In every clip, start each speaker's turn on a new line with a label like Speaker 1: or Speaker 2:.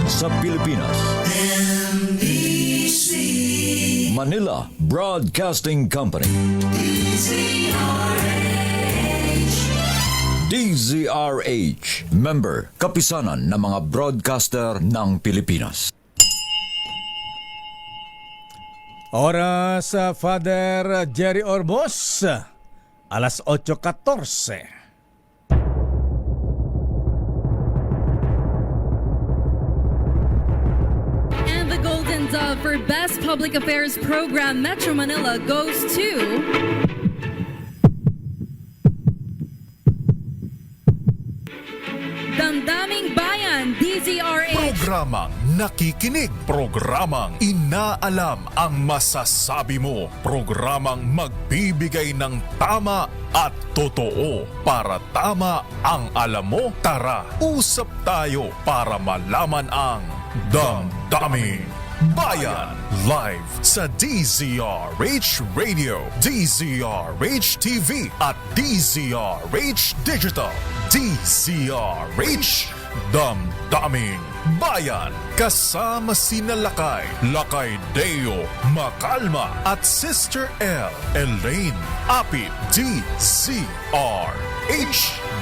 Speaker 1: sa Pilipinas.
Speaker 2: NBC
Speaker 1: Manila Broadcasting Company. DZRH, member, kapisanan ng mga broadcaster ng Pilipinas.
Speaker 3: Oras sa Father Jerry Orbos, alas 8:14.
Speaker 4: And the Golden Dove for Best Public Affairs Program Metro Manila goes to Damdaming Bayan, DZRH.
Speaker 5: Programang nakikinig, programang inaalam ang masasabi mo, programang magbibigay ng tama at totoo. Para tama ang alam mo, tara, usap tayo para malaman ang Damdaming Bayan. Live sa DZRH Radio, DZRH TV at DZRH Digital. DZRH Damdaming Bayan. Kasama sina Lakay Deo, Makalma at Sister L, Elaine Apit. DZRH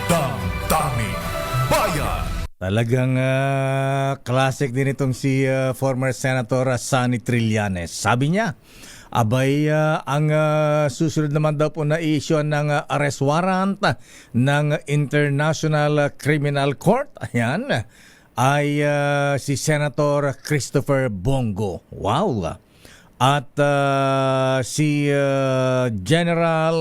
Speaker 5: Damdaming Bayan.
Speaker 3: Talagang classic din itong si former Senator Sonny Trillanes. Sabi niya, abay ang susunod naman daw po na issue ng arrest warrant ng International Criminal Court, ayan, ay si Senator Christopher Bongo. Wow! At si General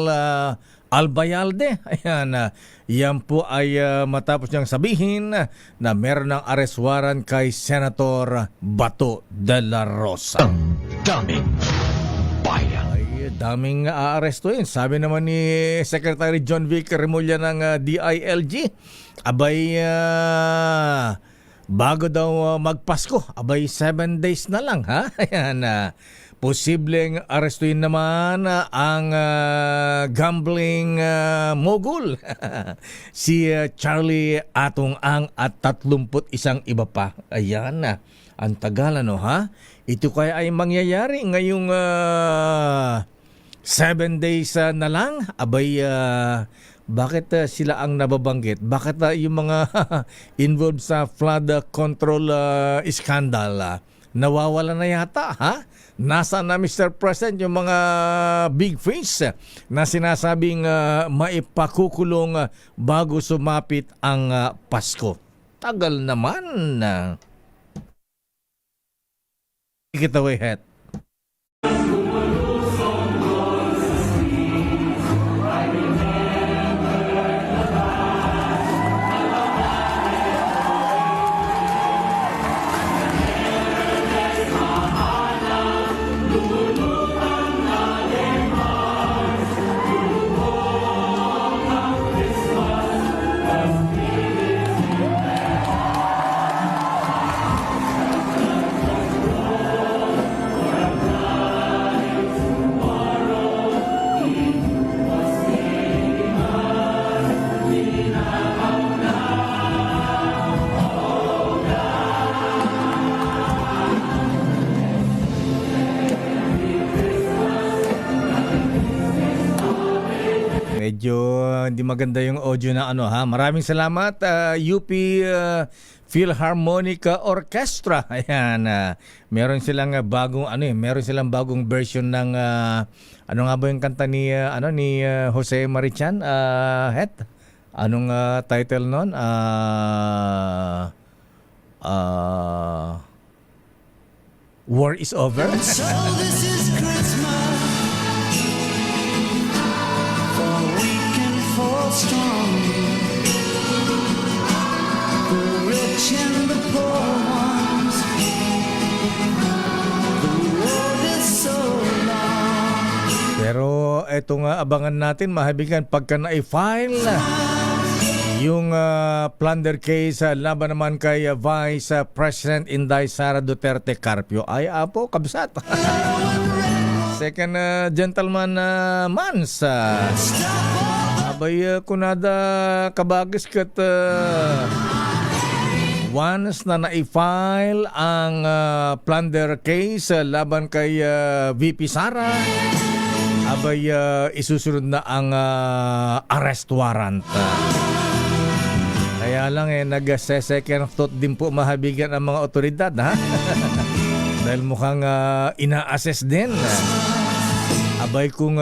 Speaker 3: Albayalde, ayan, yan po ay matapos niyang sabihin na meron ng arrest warrant kay Senator Bato de la Rosa.
Speaker 1: Damdaming Bayan.
Speaker 3: Ay, daming aarestuin. Sabi naman ni Secretary John Vic Remulla ng DILG, abay bago daw magpasko, abay 7 days na lang, ha? Ayan, posibleng arestuin naman ang gambling mogul si Charlie Atong-Ang at 31 iba pa. Ayan na. Ang tagal, ano, ha? Ito kaya ay mangyayari ngayong 7 days na lang? Abay, bakit sila ang nababanggit? Bakit yung mga involved sa flood control scandal nawawala na yata, ha? Nasa na, Mr. President, yung mga big fish na sinasabing maipakukulong bago sumapit ang Pasko? Tagal naman. Take it away, Het. Medyo hindi maganda yung audio na ano, ha. Maraming salamat UP Philharmonic Orchestra. Ayan, meron silang bagong meron silang bagong version ng ano nga ba yung kanta ni ni Jose Marichan, Het? Anong title noon? War is Over.
Speaker 2: So this is Christmas, for we can fall strong. The rich and the poor ones, the road is so long.
Speaker 3: Pero eto nga abangan natin, mahabigan, pagka na-file yung plunder case laban naman kay Vice President Inday Sara Duterte Carpio, ay apo kabsat. Second gentleman Mans. Abay kunada kabagis kat once na na-file ang plunder case laban kay VP Sara, abay isusunod na ang arrest warrant. Kaya lang nag-second thought din po mahabigan ang mga otoridad, ha? Dahil mukhang ina-assess din. Abay kung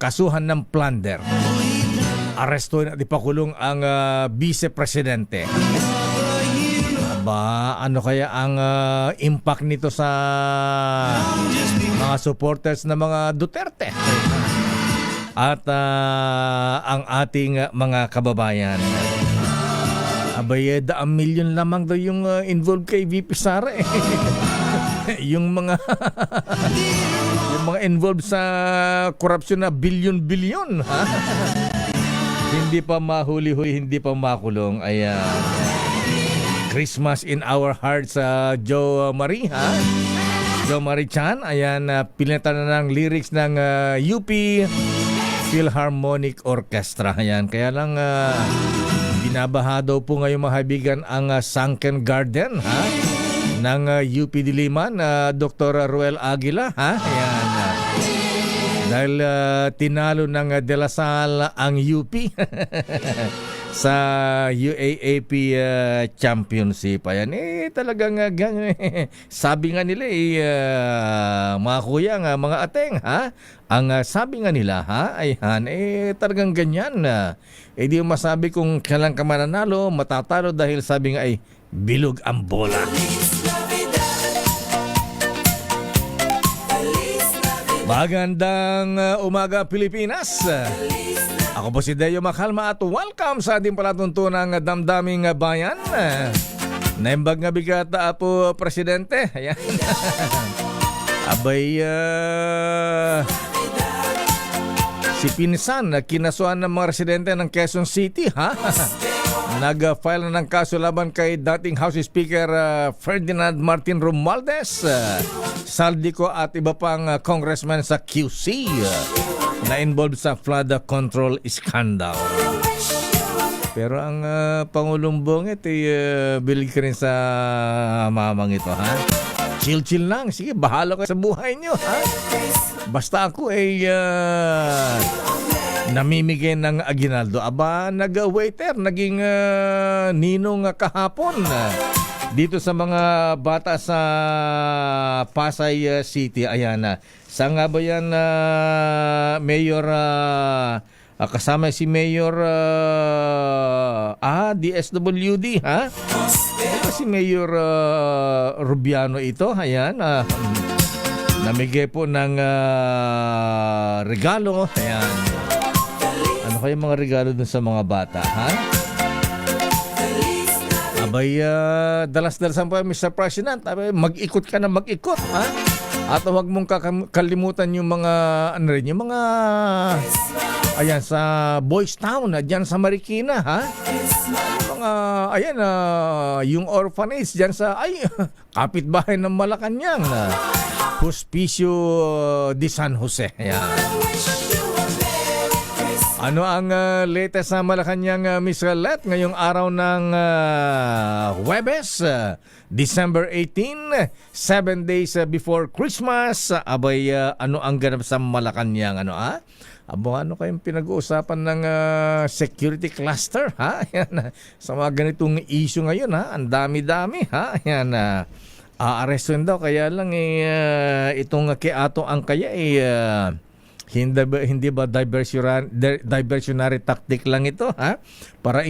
Speaker 3: kasuhan ng plunder, arestuhin at ipakulong ang vice-presidente. Aba, ano kaya ang impact nito sa mga supporters ng mga Duterte at ang ating mga kababayan? Abay, 1 million lamang daw yung involved kay VP Sara eh. yung mga involved sa korupsyon na bilyon-bilyon, ha? Hindi pa mahuli-huli, hindi pa makulong. Ayan. Christmas in our hearts sa Joe Marie, ha? Joe Marie Chan. Ayan, pinalitan na ng lyrics ng UP Philharmonic Orchestra. Ayan, kaya lang binabaha daw po ngayon mga kaibigan ang Sunken Garden, ha? Ng UP Diliman, Dr. Ruel Aguila, ha? Ayan. Dahil tinalo ng De La Salle ang UP sa UAAP Championship. Ayan, talagang ganyan. Sabi nga nila, mga kuya, mga ateng, ha? Ang sabi nga nila, ha? Ayan, talagang ganyan. Di mo masabi kung kailan ka mananalo, matatalo dahil sabi nga ay bilog ang bola. Magandang umaga, Pilipinas. Ako po si Deo Makalma at welcome sa ating palatuntunang damdaming bayan. Naimbag nga bigat po, Presidente. Ayan. Abay, si Pinsan, kinasuhan ng mga residente ng Quezon City, ha? Nag-file na ng kaso laban kay dating House Speaker Ferdinand Martin Romualdez, Saldico at iba pang congressman sa QC na involved sa flood control scandal. Pero ang Pangulong Bonget bilig ka rin sa mamang ito, ha? Chill-chill lang. Sige, bahala kayo sa buhay nyo, ha? Basta ako namimigay ng aginaldo. Aba, nag-waiter, naging ninong kahapon dito sa mga bata sa Pasay City. Ayan, saan nga ba yan, Mayor, kasama si Mayor DSWD, ha? Ito si Mayor Rubiano ito. Ayan, namigay po ng regalo. Ayan. Ano kayo mga regalo dun sa mga bata, ha? Abay, dalas-dalasan po, Mr. President. Abay, mag-ikot ka na mag-ikot, ha? At huwag mong kalimutan yung mga, yung mga, ayan, sa Boys Town, dyan sa Marikina, ha? Mga, ayan, yung orphanage dyan sa, kapitbahay ng Malacanang, Hospicio de San Jose. Ayan. Ano ang latest sa Malacanang, Miss Let, ngayong araw ng Huwebes, December 18, 7 days before Christmas? Abay, ano ang ganap sa Malacanang? Abo, ano kayong pinag-uusapan ng security cluster, ha? Ayan, sa mga ganitong issue ngayon, ha? Ang dami-dami, ha? Ayan, aarestuin daw. Kaya lang, itong kiato ang kaya, hindi ba diversionary tactic lang ito, ha? Para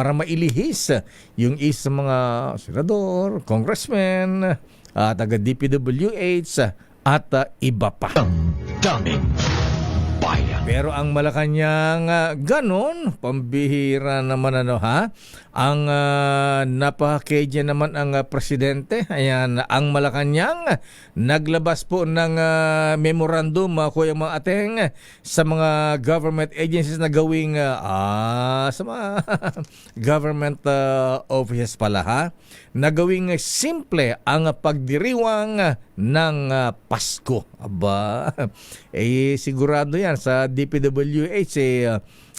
Speaker 3: mailihis yung isa mga senador, congressman, taga DPWH at iba pa.
Speaker 1: Damdaming bayan.
Speaker 3: Pero ang Malacanang ganon, pambihira naman ha. Ang napaka-KJ naman ang presidente. Ayan, ang Malacanang naglabas po ng memorandum, kuya mga ateng, sa mga government agencies na gawing sa mga government offices pala, ha, nagawing simple ang pagdiriwang ng Pasko. Aba, sigurado yan sa DPWH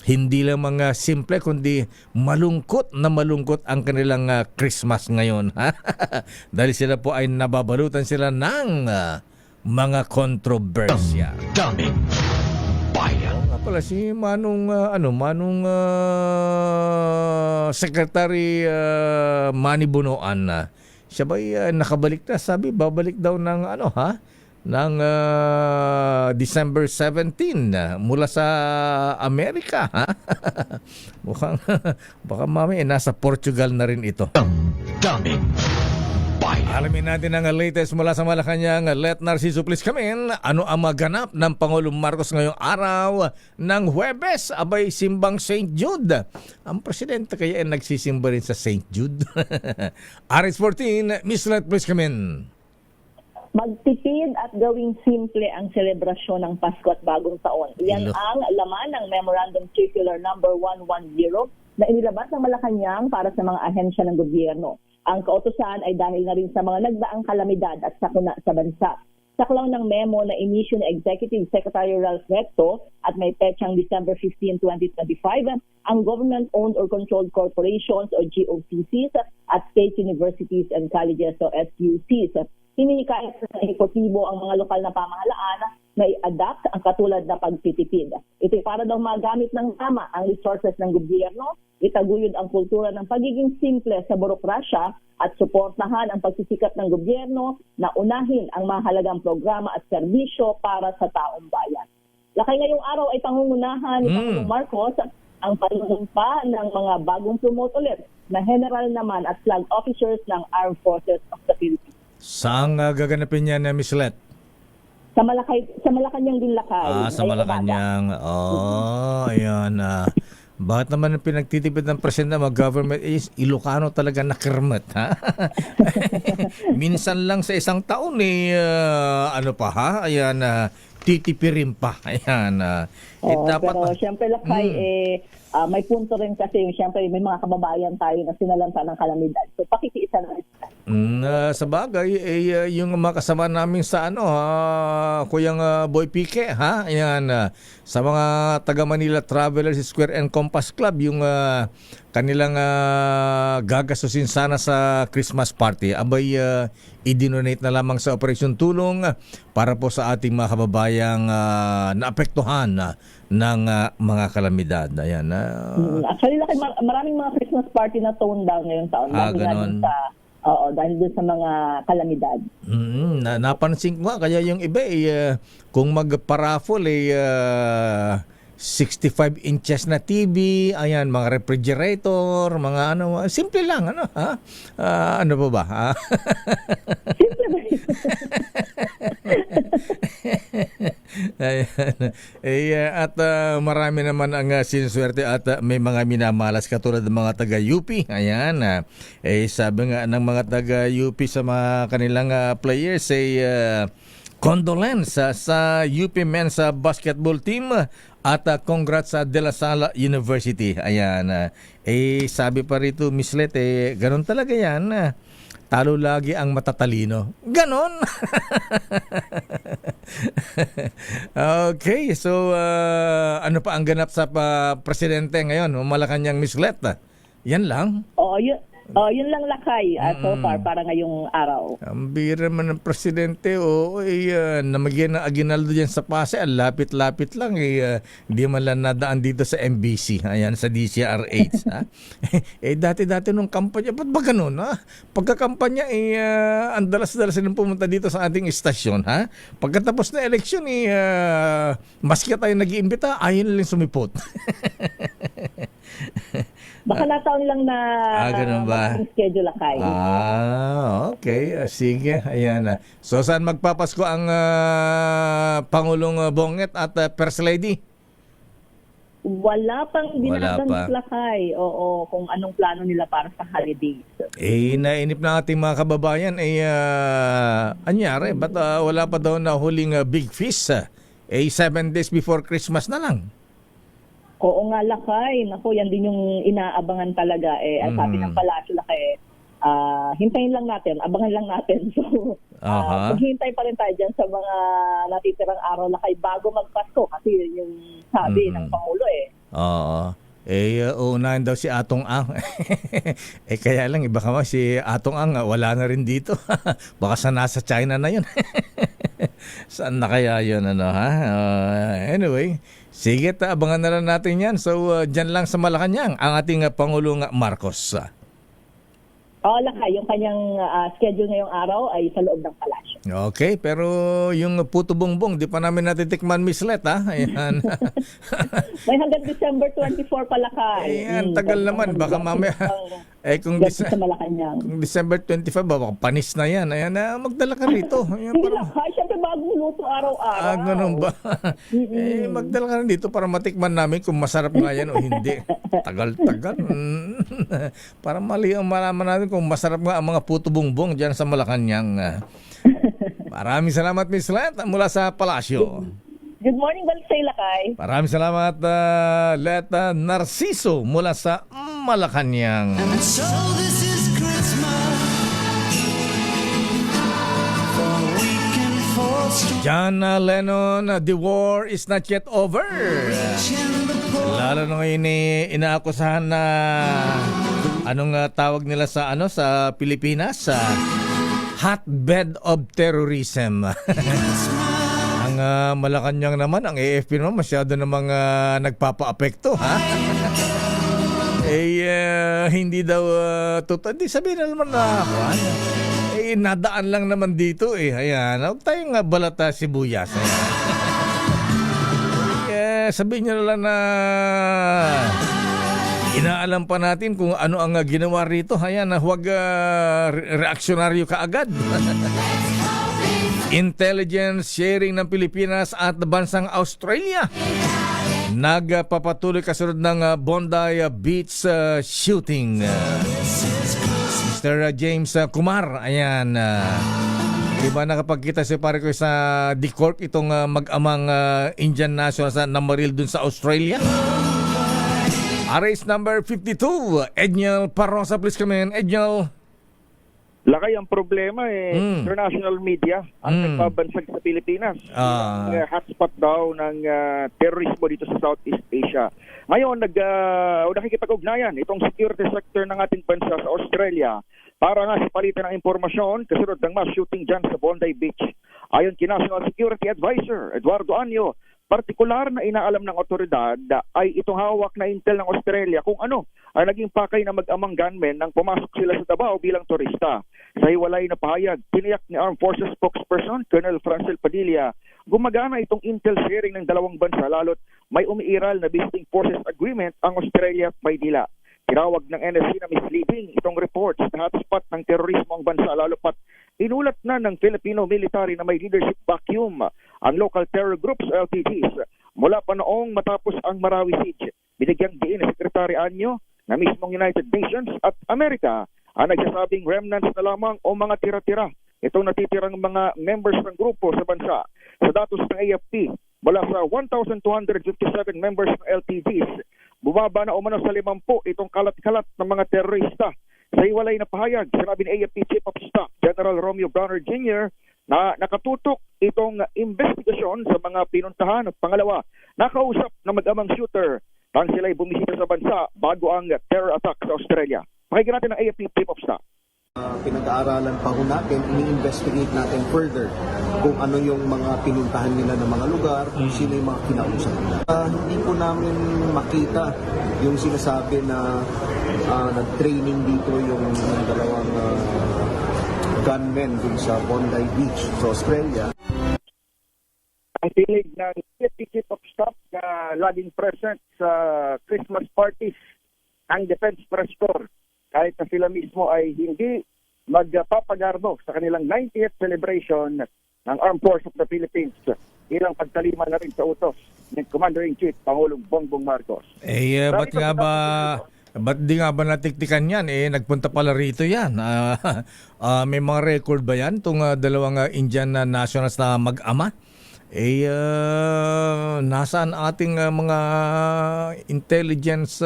Speaker 3: hindi lang mga simple kundi malungkot ang kanilang Christmas ngayon. Dahil sila po ay nababalutan sila ng mga kontrobersya.
Speaker 1: Daming bayan.
Speaker 3: Pala si Manong Secretary Manny Bonoan, siya ba'y nakabalik na? Sabi babalik daw ng ng December 17 mula sa Amerika. Mukhang baka mamaya nasa Portugal na rin ito.
Speaker 1: Daming bayan.
Speaker 3: Alamin natin ang latest mula sa Malacanang. Let Narciso please come in. Ano ang maganap ng Pangulong Marcos ngayong araw ng Huwebes? Abay, simbang St. Jude. Ang presidente kaya ay nagsisimba rin sa St. Jude. RH14, Miss Let please come in.
Speaker 6: Magtipid at gawing simple ang selebrasyon ng Pasko at Bagong Taon. Yan ang laman ng Memorandum Circular number 110 na inilabas ng Malacanang para sa mga ahensya ng gobyerno. Ang kautusan ay dahil na rin sa mga nagdaang kalamidad at sakuna sa bansa. Saklaw ng memo na inisyu ni Executive Secretary Ralph Recto at may petsang December 15, 2025, ang government-owned or controlled corporations o GOCCs at state universities and colleges o SUCs. Hinihikayat sa ehekutibo ang mga lokal na pamahalaan na i-adapt ang katulad na pagtitipid. Ito'y para daw magamit ng tama ang resources ng gobyerno, itaguyod ang kultura ng pagiging simple sa burokrasya at suportahan ang pagsisikap ng gobyerno na unahin ang mahalagang programa at serbisyo para sa taong bayan. Lakay ngayong araw ay pangungunahan ni Pangulong Marcos ang panunumpa ng mga bagong promote ulit na general naman at flag officers ng Armed Forces of the Philippines.
Speaker 3: Saan gaganapin niya na Miss Let?
Speaker 6: Sa Malacanang din Lakay.
Speaker 3: Sa Malacanang. Ayan. Bakit naman ang pinagtitipid ng presidente ng government is Ilocano talaga nakirmat, ha? Minsan lang sa isang taon Ayan, titipirin pa. Ayan.
Speaker 6: Dapat, pero siyempre Lakay, may punto rin kasi siyempre may mga kababayan tayo na sinalanta ng kalamidad. So pakikiisa na rin.
Speaker 3: Sa bagay, yung mga kasama namin sa Kuyang Boy Pique, ha? Ayan, sa mga taga Manila Travelers Square and Compass Club, yung kanilang gagastusin sana sa Christmas party, abay i-donate na lamang sa Operation Tulong para po sa ating mga kababayang naapektuhan ng mga kalamidad. Ayan.
Speaker 6: Actually, maraming mga Christmas party na tone down ngayong taon.
Speaker 3: Ganon.
Speaker 6: Dahil doon sa mga kalamidad.
Speaker 3: Napansin ko kaya yung iba kung magparaffle 65 inches na TV, ayan, mga refrigerator, mga simple lang, ha? Ano pa ba, ha?
Speaker 6: Simple ba?
Speaker 3: Ayan. At marami naman ang sinswerte at may mga minamalas katulad ng mga taga-UP. Ayan. Sabi nga ng mga taga-UP sa mga kanilang players, condolence sa UP Men's Basketball Team at congrats sa De La Salle University. Ayan. Sabi pa rito, Miss Let, ganun talaga yan. Talo lagi ang matatalino. Ganon. Okay, so ano pa ang ganap sa presidente ngayon? Malacanang, Miss Let. Yan lang.
Speaker 6: Yun lang Lakay so far para ngayong araw.
Speaker 3: Ang bira man ng presidente, namagyan ng Aguinaldo dyan sa Pasay, lapit-lapit lang, hindi man lang nadaan dito sa MBC, ayan, sa DCRH. Ha? Dati-dati nung kampanya, ba't ba ganun? Ha? Pagkakampanya, ang dalas-dalas nang pumunta dito sa ating istasyon. Ha? Pagkatapos na eleksyon, maski tayo nag-iimbita, ayun lang sumipot.
Speaker 6: Baka nataon lang na
Speaker 3: ganun ba?
Speaker 6: schedule Lakay.
Speaker 3: Okay. Sige. Ayan. So, saan magpapasko ang Pangulong Bonget at First Lady?
Speaker 6: Wala pang
Speaker 3: Wala pa.
Speaker 6: Lakay. Oo, kung anong plano nila para sa holidays.
Speaker 3: Nainip na ating mga kababayan, anyari, ba't wala pa daw na huling big feast? 7 days before Christmas na lang.
Speaker 6: Oo nga Lakay. Naku, yan din yung inaabangan talaga. Sabi ng palasyo Lakay, hintayin lang natin, abangan lang natin. So,
Speaker 3: Aha.
Speaker 6: maghintay pa rin tayo dyan sa mga natitirang araw lakay bago magpasko kasi yun yung sabi ng Pangulo eh.
Speaker 3: Oo. Uunahin daw si Atong Ang. Kaya lang, iba ka mo, si Atong Ang, wala na rin dito. Baka nasa China na yun. Saan na kaya yun, ano, ha? Anyway, sige, abangan na lang natin yan. So, dyan lang sa Malacanang, ang ating Pangulong Marcos.
Speaker 6: Oo, lakay. Yung kanyang schedule ngayong araw ay sa loob ng palasyo.
Speaker 3: Okay, pero yung puto bongbong, di pa namin natitikman, Miss Let, ha? Ayan.
Speaker 6: May hanggang December 24 pala ka.
Speaker 3: Ayan, tagal naman. Baka mamaya. Kung
Speaker 6: sa Malacanang.
Speaker 3: December 25, baka panis na yan. Ayan, magdala ka rito. Ayan,
Speaker 6: Hindi lakay. Siyempre bagong luto araw-araw.
Speaker 3: Ganun ba? Magdala ka rin dito para matikman namin kung masarap nga yan o hindi. Tagal-tagal. Para malaman natin kung masarap nga ang mga puto bongbong dyan sa Malacanang. Maraming salamat, Miss Let, mula sa Palasyo.
Speaker 6: Good morning, Balisay Lakay.
Speaker 3: Maraming salamat, Let Narciso, mula sa Malacanang.
Speaker 2: And so this is Christmas for a weekend for
Speaker 3: John Lennon, the war is not yet over.
Speaker 2: and the poor.
Speaker 3: Lalo na ngayon inaakusahan na anong tawag nila sa sa Pilipinas, hotbed of terrorism. Ang Malacanang naman, ang AFP naman masyado namang nagpapa-apekto, ha? Hindi daw totoo. Hindi sabihin na naman na nadaan lang naman dito Ayan, huwag tayong balata sibuyas. Sabihin nyo lang na inaalam pa natin kung ano ang ginawa rito. Ayan, huwag reaksyonaryo kaagad. Intelligence sharing ng Pilipinas at bansang Australia. Nagpapatuloy kasunod ng Bondi Beach shooting. Mr. James Kumar, ayan. Diba nakapagkita si pare ko sa D-Corp itong mag-amang Indian national sa Namaril dun sa Australia. Race number 52, Edniel Parosa, please come in. Edniel.
Speaker 7: Lakay ang problema international media ang nagbabansag sa Pilipinas. Hotspot daw ng terrorismo dito sa Southeast Asia. Ngayon, nakikipag-ugnayan itong security sector ng ating bansa sa Australia para nga sa palitan ng impormasyon kasunod ng mass shooting dyan sa Bondi Beach. Ayon kay National Security Advisor Eduardo Anyo, partikular na inaalam ng otoridad ay itong hawak na intel ng Australia kung ano ang naging pakay na mag-amang gunmen nang pumasok sila sa Davao bilang turista. Sa hiwalay na pahayag, tiniyak ni Armed Forces spokesperson Colonel Francel Padilla, gumagana itong intel sharing ng dalawang bansa lalo't may umiiral na visiting forces agreement ang Australia at Maynila. Tinawag ng NSC na misleading itong reports na hotspot ng terorismo ang bansa lalo pat inulat na ng Filipino military na may leadership vacuum ang local terror groups LTGs mula pa noong matapos ang Marawi siege. Binigyang diin ni Secretary Anyo na mismong United Nations at Amerika ang nagsasabing remnants na lamang o mga tira-tira itong natitirang mga members ng grupo sa bansa. Sa datos ng AFP, mula sa 1,257 members ng LTGs, bumaba na umano sa 50 itong kalat-kalat ng mga terorista. Sa hiwalay na pahayag, sinabi ni AFP Chief of Staff General Romeo Browner Jr. na nakatutok itong investigasyon sa mga pinuntahan at pangalawa, nakausap na mag-amang shooter nang sila'y bumisita sa bansa bago ang terror attack sa Australia. Pakinggan natin ang AFP Chief of Staff.
Speaker 8: Pinag-aaralan pa ho natin, ini-investigate natin further kung ano yung mga pinuntahan nila ng mga lugar, kung sino yung mga kinausap nila. Hindi po namin makita yung sinasabi na nag-training dito yung dalawang gunmen dun sa Bondi Beach sa Australia.
Speaker 7: Ang tinig ng AFP Chief of Staff na laging present sa Christmas parties ang Defense Press Corps. Kahit na sila mismo ay hindi magpapagarbo sa kanilang 90th celebration ng Armed Forces of the Philippines, ilang pagtalima na rin sa utos ng Commander-in-Chief, Pangulong Bongbong Marcos.
Speaker 3: Ba't di nga ba natiktikan yan? Nagpunta pala rito yan. May mga record ba yan? Itong dalawang Indian nationals na mag-ama? nasaan ating mga intelligence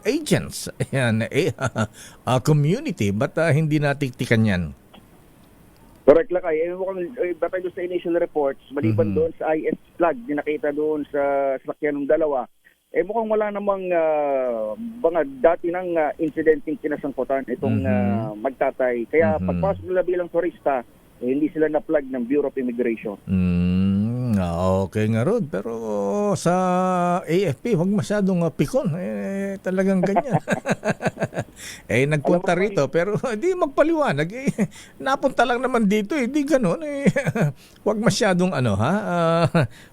Speaker 3: agents, ayan, community, ba't hindi natiktikan yan?
Speaker 7: Correct lang kay. Batay doon sa initial reports, maliban doon sa IS flag, dinakita doon sa sakyan ng dalawa, mukhang wala namang mga dati ng incidenting kinasangkutan itong magtatay. Kaya pagpasok nila bilang turista, hindi sila na-flag ng Bureau of Immigration.
Speaker 3: Okay nga Rod, pero sa AFP huwag masyadong pikon, talagang ganyan. Nagpunta rito pero di magpaliwanag, napunta lang naman dito, di ganoon, huwag masyadong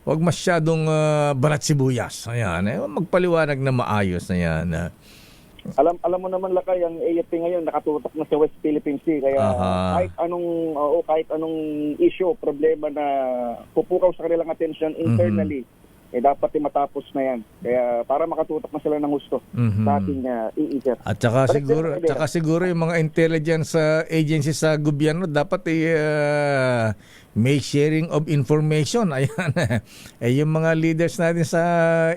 Speaker 3: huwag masyadong balat sibuyas. Ayan, magpaliwanag na maayos na yan.
Speaker 7: Alam mo naman Lakay, ang AFP ngayon nakatutok na sa West Philippine Sea, kaya kahit anong issue, problema na pupukaw sa kanilang attention internally, dapat matapos na yan. Kaya para makatutok na sila ng gusto sa ating iisip.
Speaker 3: At saka siguro yung mga intelligence agencies sa gobyerno dapat may sharing of information. Ayan. Yung mga leaders natin sa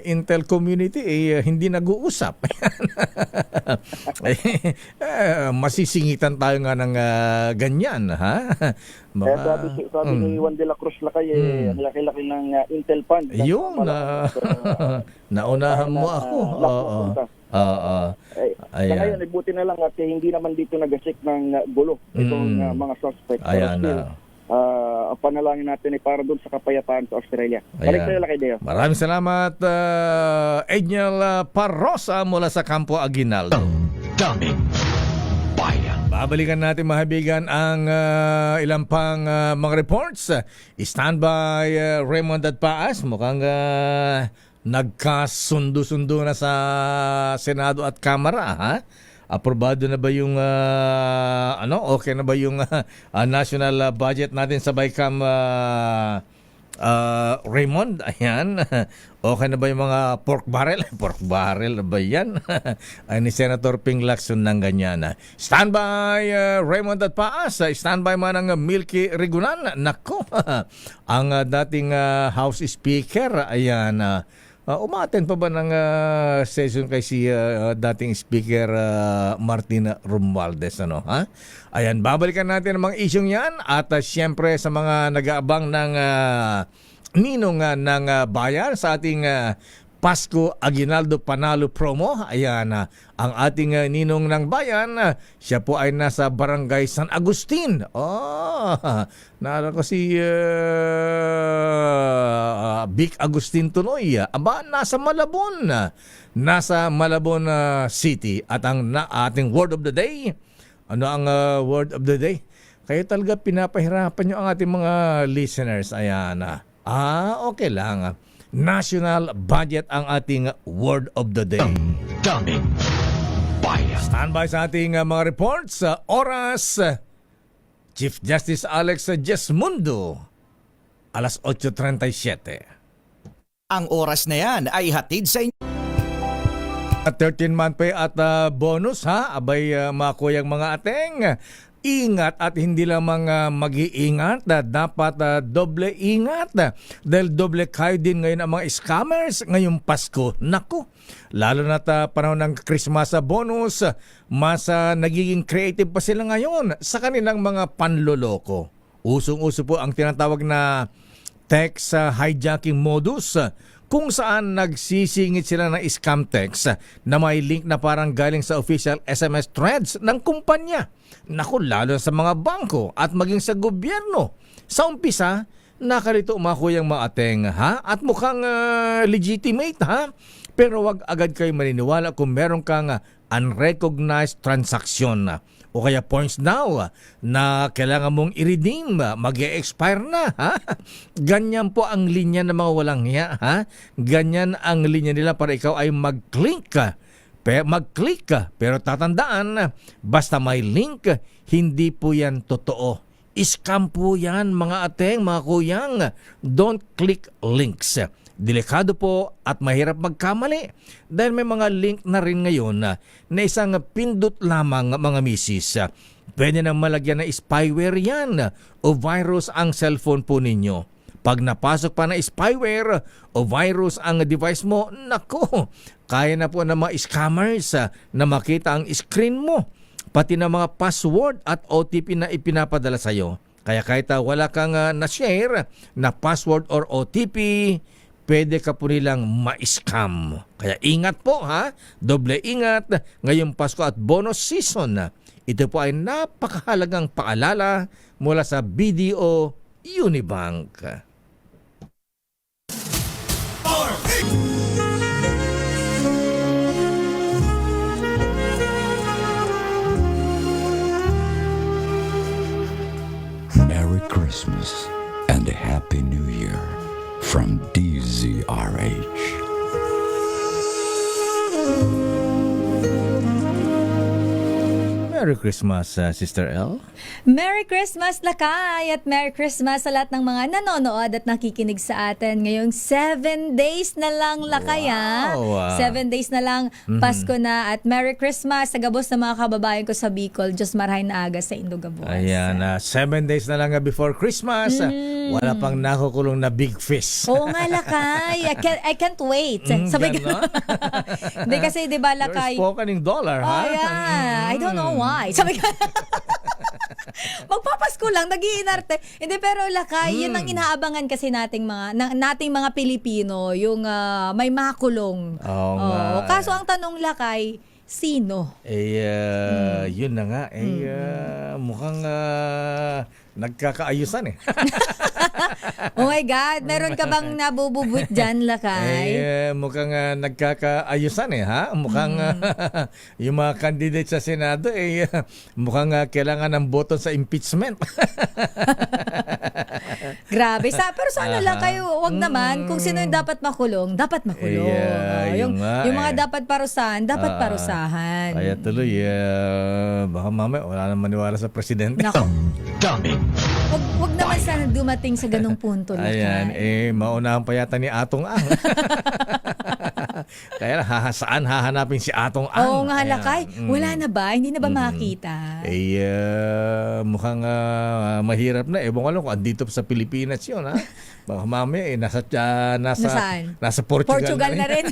Speaker 3: Intel community hindi nag-uusap. Masisingitan tayo nga ng ganyan, ha?
Speaker 7: Sabi ni Juan de la Cruz Lakay, ang laki-laki ng Intel Fund.
Speaker 3: Yun, naunahan mo ako.
Speaker 7: Ngayon, buti na lang at hindi naman dito nagasik ng gulo itong mga suspect.
Speaker 3: Ayan
Speaker 7: ang panalangin natin ay para doon sa kapayapaan sa Australia. Balik tayo Lakay Deo.
Speaker 3: Maraming salamat, Edniel Parrosa mula sa Campo Aguinaldo.
Speaker 1: Daming bayan.
Speaker 3: Babalikan natin mga kaibigan ang ilang pang mga reports. Stand by Raymond at Paas. Mukhang nagkasundo-sundo na sa Senado at Kamara, ha? Aprobado na ba yung okay na ba yung national budget natin sa BICAM, Raymond? Ayan. Okay na ba yung mga pork barrel? Pork barrel na ba yan? Ay, ni Senator Ping Lacson ng ganyan. Stand by Raymond at Paas. Stand by man ang Milky Rigunan. Nako. Ang dating House Speaker, ayan, umaten pa ba ng session kay si dating Speaker Martin Romualdez, ha? Ayan, babalikan natin ang mga isyong yan at siyempre sa mga nag-aabang ng ninong ng bayan sa ating Pasko Aguinaldo Panalo promo. Ayan, ang ating ninong ng bayan, siya po ay nasa Barangay San Agustin. Naalala ko si Vic Agustin Tunoy. Nasa Malabon. Nasa Malabon City. At ang ating word of the day, ano ang word of the day? Kaya talaga pinapahirapan nyo ang ating mga listeners. Ayan. Okay lang. National budget ang ating word of the day.
Speaker 1: Daming bayan.
Speaker 3: Standby sa ating mga reports. Oras, Chief Justice Alex Jesmundo, alas 8:37.
Speaker 9: Ang oras na yan ay hatid sa inyo.
Speaker 3: 13-month pay at bonus, ha? Abay, mga kuyang mga ateng, ingat at hindi lamang mag-iingat, dapat doble ingat dahil doble kayo din ngayon ang mga scammers ngayong Pasko. Naku, lalo na panahon ng Christmas bonus, mas nagiging creative pa sila ngayon sa kanilang mga panloloko. Usong-uso po ang tinatawag na text hijacking modus, kung saan nagsisingit sila ng scam text na may link na parang galing sa official SMS threads ng kumpanya. Naku, lalo sa mga bangko at maging sa gobyerno. Sa umpisa, nakalito umakuyang mga ateng, ha? At mukhang legitimate, ha? Pero wag agad kayo maniniwala kung meron kang unrecognized transaction o kaya points now na kailangan mong i-redeem, mag-e-expire na, ha? Ganyan po ang linya ng mga walang hiya, ha? Ganyan ang linya nila para ikaw ay mag-click ka. Pero tatandaan, basta may link, hindi po yan totoo. Scam po yan, mga ateng, mga kuyang. Don't click links. Delikado po at mahirap magkamali dahil may mga link na rin ngayon na isang pindot lamang, mga misis. Pwede nang malagyan na spyware yan o virus ang cellphone po ninyo. Pag napasok pa na spyware o virus ang device mo, nako, kaya na po ng mga scammers na makita ang screen mo, pati na mga password at OTP na ipinapadala sa iyo. Kaya kahit wala kang na-share na password or OTP, pwede ka po nilang ma-scam. Kaya ingat po ha, doble ingat ngayong Pasko at bonus season. Ito po ay napakahalagang paalala mula sa BDO Unibank.
Speaker 10: Merry Christmas and a Happy New Year from DZRH.
Speaker 3: Merry Christmas, Sister L.
Speaker 11: Merry Christmas, Lakay! At Merry Christmas sa lahat ng mga nanonood at nakikinig sa atin. Ngayong 7 days na lang, Lakay,
Speaker 3: Wow.
Speaker 11: 7 days na lang, Pasko na. At Merry Christmas sa gabos ng mga kababayan ko sa Bicol. Diyos marahay na aga sa Indogabos.
Speaker 3: Ayan, 7 days na lang before Christmas. Wala pang nakukulong na big fish.
Speaker 11: Oo nga, Lakay. I can't wait. Sabi
Speaker 3: ganon?
Speaker 11: Hindi kasi, di ba, Lakay?
Speaker 3: You're spoken dollar, ha?
Speaker 11: Oh, yeah. I don't know why. Sabi ka, magpapasko lang, nag-iinarte. Hindi, pero Lakay, yun ang inaabangan kasi nating mga Pilipino, yung may makulong.
Speaker 3: Oo nga.
Speaker 11: Kaso ang tanong, Lakay, sino?
Speaker 3: Yun na nga. Mukhang nagkakaayusan eh.
Speaker 11: Oh my God, meron ka bang nabububut dyan, Lakay?
Speaker 3: Mukhang nagkakaayusan eh, ha? Mukhang yung mga candidate sa Senado mukhang kailangan ng boto sa impeachment.
Speaker 11: Grabe. Pero sana Lakay, wag naman. Kung sino yung dapat makulong, dapat makulong. Yung mga dapat parusahan, dapat parusahan.
Speaker 3: Kaya tuloy, baka mamaya wala nang maniwala sa presidente.
Speaker 11: Nako.
Speaker 1: Daming
Speaker 11: Wag naman sana dumating sa ganung punto, Lakay.
Speaker 3: Ayan, maunahan pa yata ni Atong Ang. Kaya saan hahanapin si Atong Ang?
Speaker 11: Oo nga, Lakay. Wala na ba? Hindi na ba makita?
Speaker 3: Mukhang mahirap na. Ewan ko lang kung andito pa sa Pilipinas yun, ha? Baka mamaya, nasa Portugal
Speaker 11: na rin.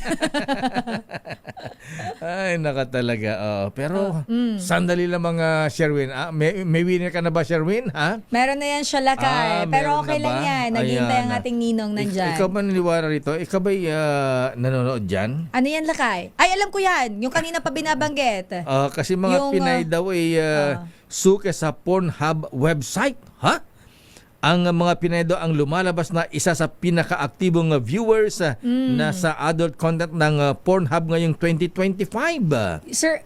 Speaker 3: Ay, naka talaga. Pero, sandali lang mga Sherwin. May winner ka na ba, Sherwin? Ha?
Speaker 11: Meron na yan siya, Lakay. Pero
Speaker 3: meron
Speaker 11: okay
Speaker 3: na
Speaker 11: lang
Speaker 3: ba?
Speaker 11: yan. Naghihintay ang
Speaker 3: Ayan.
Speaker 11: ating ninong nandyan.
Speaker 3: Ikaw ba naniwala rito? Ikaw ba nanonood dyan?
Speaker 11: Ano yan, Lakay? Ay, alam ko yan. Yung kanina pa binabanggit.
Speaker 3: Kasi mga
Speaker 11: Yung,
Speaker 3: Pinay daw suke sa Pornhub website. Ha? Ang mga Pinay daw ang lumalabas na isa sa pinaka-aktibong viewers na sa adult content ng Pornhub ngayong 2025.
Speaker 11: Sir,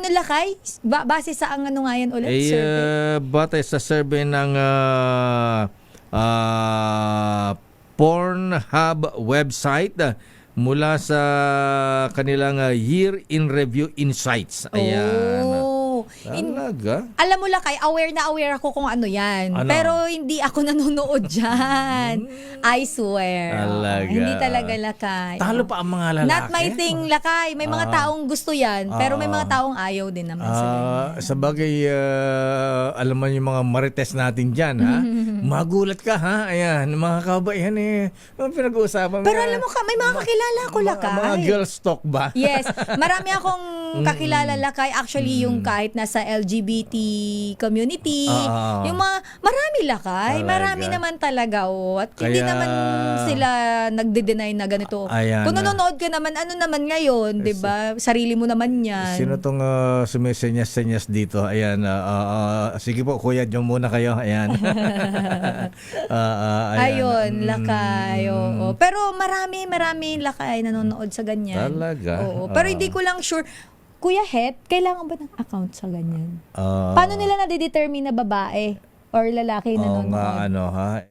Speaker 11: Lakay? Base sa ang ano nga yan ulit?
Speaker 3: Batay sa survey ng Pornhub website mula sa kanilang Year in Review Insights. Ayan. Talaga?
Speaker 11: Alam mo, Lakay, aware ako kung ano yan.
Speaker 3: Ano?
Speaker 11: Pero hindi ako nanonood dyan. I swear.
Speaker 3: Talaga?
Speaker 11: Hindi talaga, Lakay.
Speaker 3: Talo pa ang mga lalaki.
Speaker 11: Not my thing, Lakay. May mga taong gusto yan. Pero may mga taong ayaw din naman sa ganyan.
Speaker 3: Sa bagay, alam mo yung mga marites natin dyan, ha? Magulat ka, ha? Ayan, mga kabaihan mga pinag-uusapan.
Speaker 11: Pero alam mo ka, may mga kakilala ko, Lakay.
Speaker 3: Mga girls talk ba?
Speaker 11: Yes. Marami akong kakilala, Lakay. Actually, yung kahit nasa LGBT community, yung mga, marami, Lakay.
Speaker 3: Talaga.
Speaker 11: Marami naman talaga, At hindi
Speaker 3: Kaya,
Speaker 11: naman sila nagde-deny na ganito.
Speaker 3: Ayan.
Speaker 11: Kung nanonood ka naman, ano naman ngayon, di ba? Sarili mo naman yan.
Speaker 3: Sino tong sumisenyas-senyas dito? Ayan, sige po, kuya, dyan muna kayo. Ayan.
Speaker 11: Ayun, Lakay. Oo. Pero marami, Lakay nanonood sa ganyan.
Speaker 3: Talaga?
Speaker 11: Oo. Pero hindi ko lang sure. Kuya Het, kailangan ba ng account sa ganyan? Paano nila nade-determine na babae or lalaki na nanonood?
Speaker 3: Ha?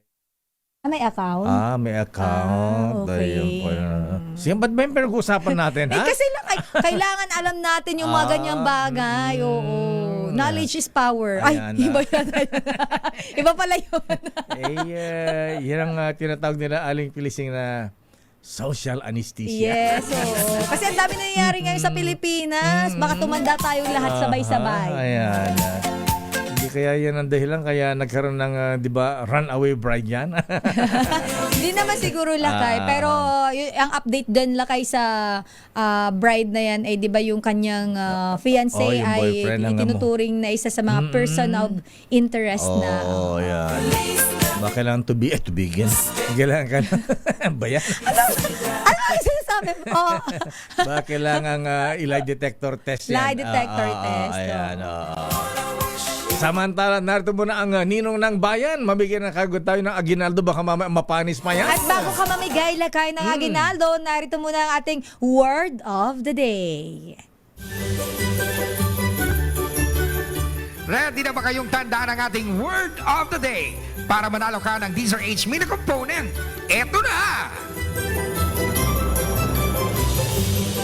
Speaker 11: May account?
Speaker 3: May account.
Speaker 11: Okay.
Speaker 3: Ayun po. Sige, ba't ba yung pinag-uusapan natin, ha?
Speaker 11: Kasi lang, kailangan alam natin yung mga ganyang bagay. Oo. Knowledge is power.
Speaker 3: Ayan,
Speaker 11: Iba yan. Iba pala yun.
Speaker 3: Yan ang tinatawag nila aling pilising na social anesthesia.
Speaker 11: Yes, oo. Kasi ang dami nangyayari ngayon sa Pilipinas. Baka tumanda tayong lahat sabay-sabay.
Speaker 3: Ayan. Hindi kaya yan ang dahilan kaya nagkaroon ng, di ba, runaway bride yan?
Speaker 11: Hindi naman siguro lakay, pero ang update din lakay sa bride na yan ay di ba yung kanyang fiancé
Speaker 3: yung
Speaker 11: ay
Speaker 3: boyfriend ng
Speaker 11: itinuturing na isa sa mga person of interest na.
Speaker 3: Oo, yan. Ba kailangan to begin? Kailangan ka na. Ba yan?
Speaker 11: Ano ang sinasabi mo?
Speaker 3: Ba kailangan lie detector test yan?
Speaker 11: Lie detector test.
Speaker 3: Ayan, Samantala, narito muna ang ninong ng bayan. Mabigyan ng kagot tayo ng aginaldo. Baka mamaya mapanis pa yan.
Speaker 11: At bago ka mamigay lakay ng aginaldo, narito muna ang ating word of the day.
Speaker 12: Ready na ba kayong tandaan ang ating word of the day? Para manalo ka ng DZRH Mini Component, eto na!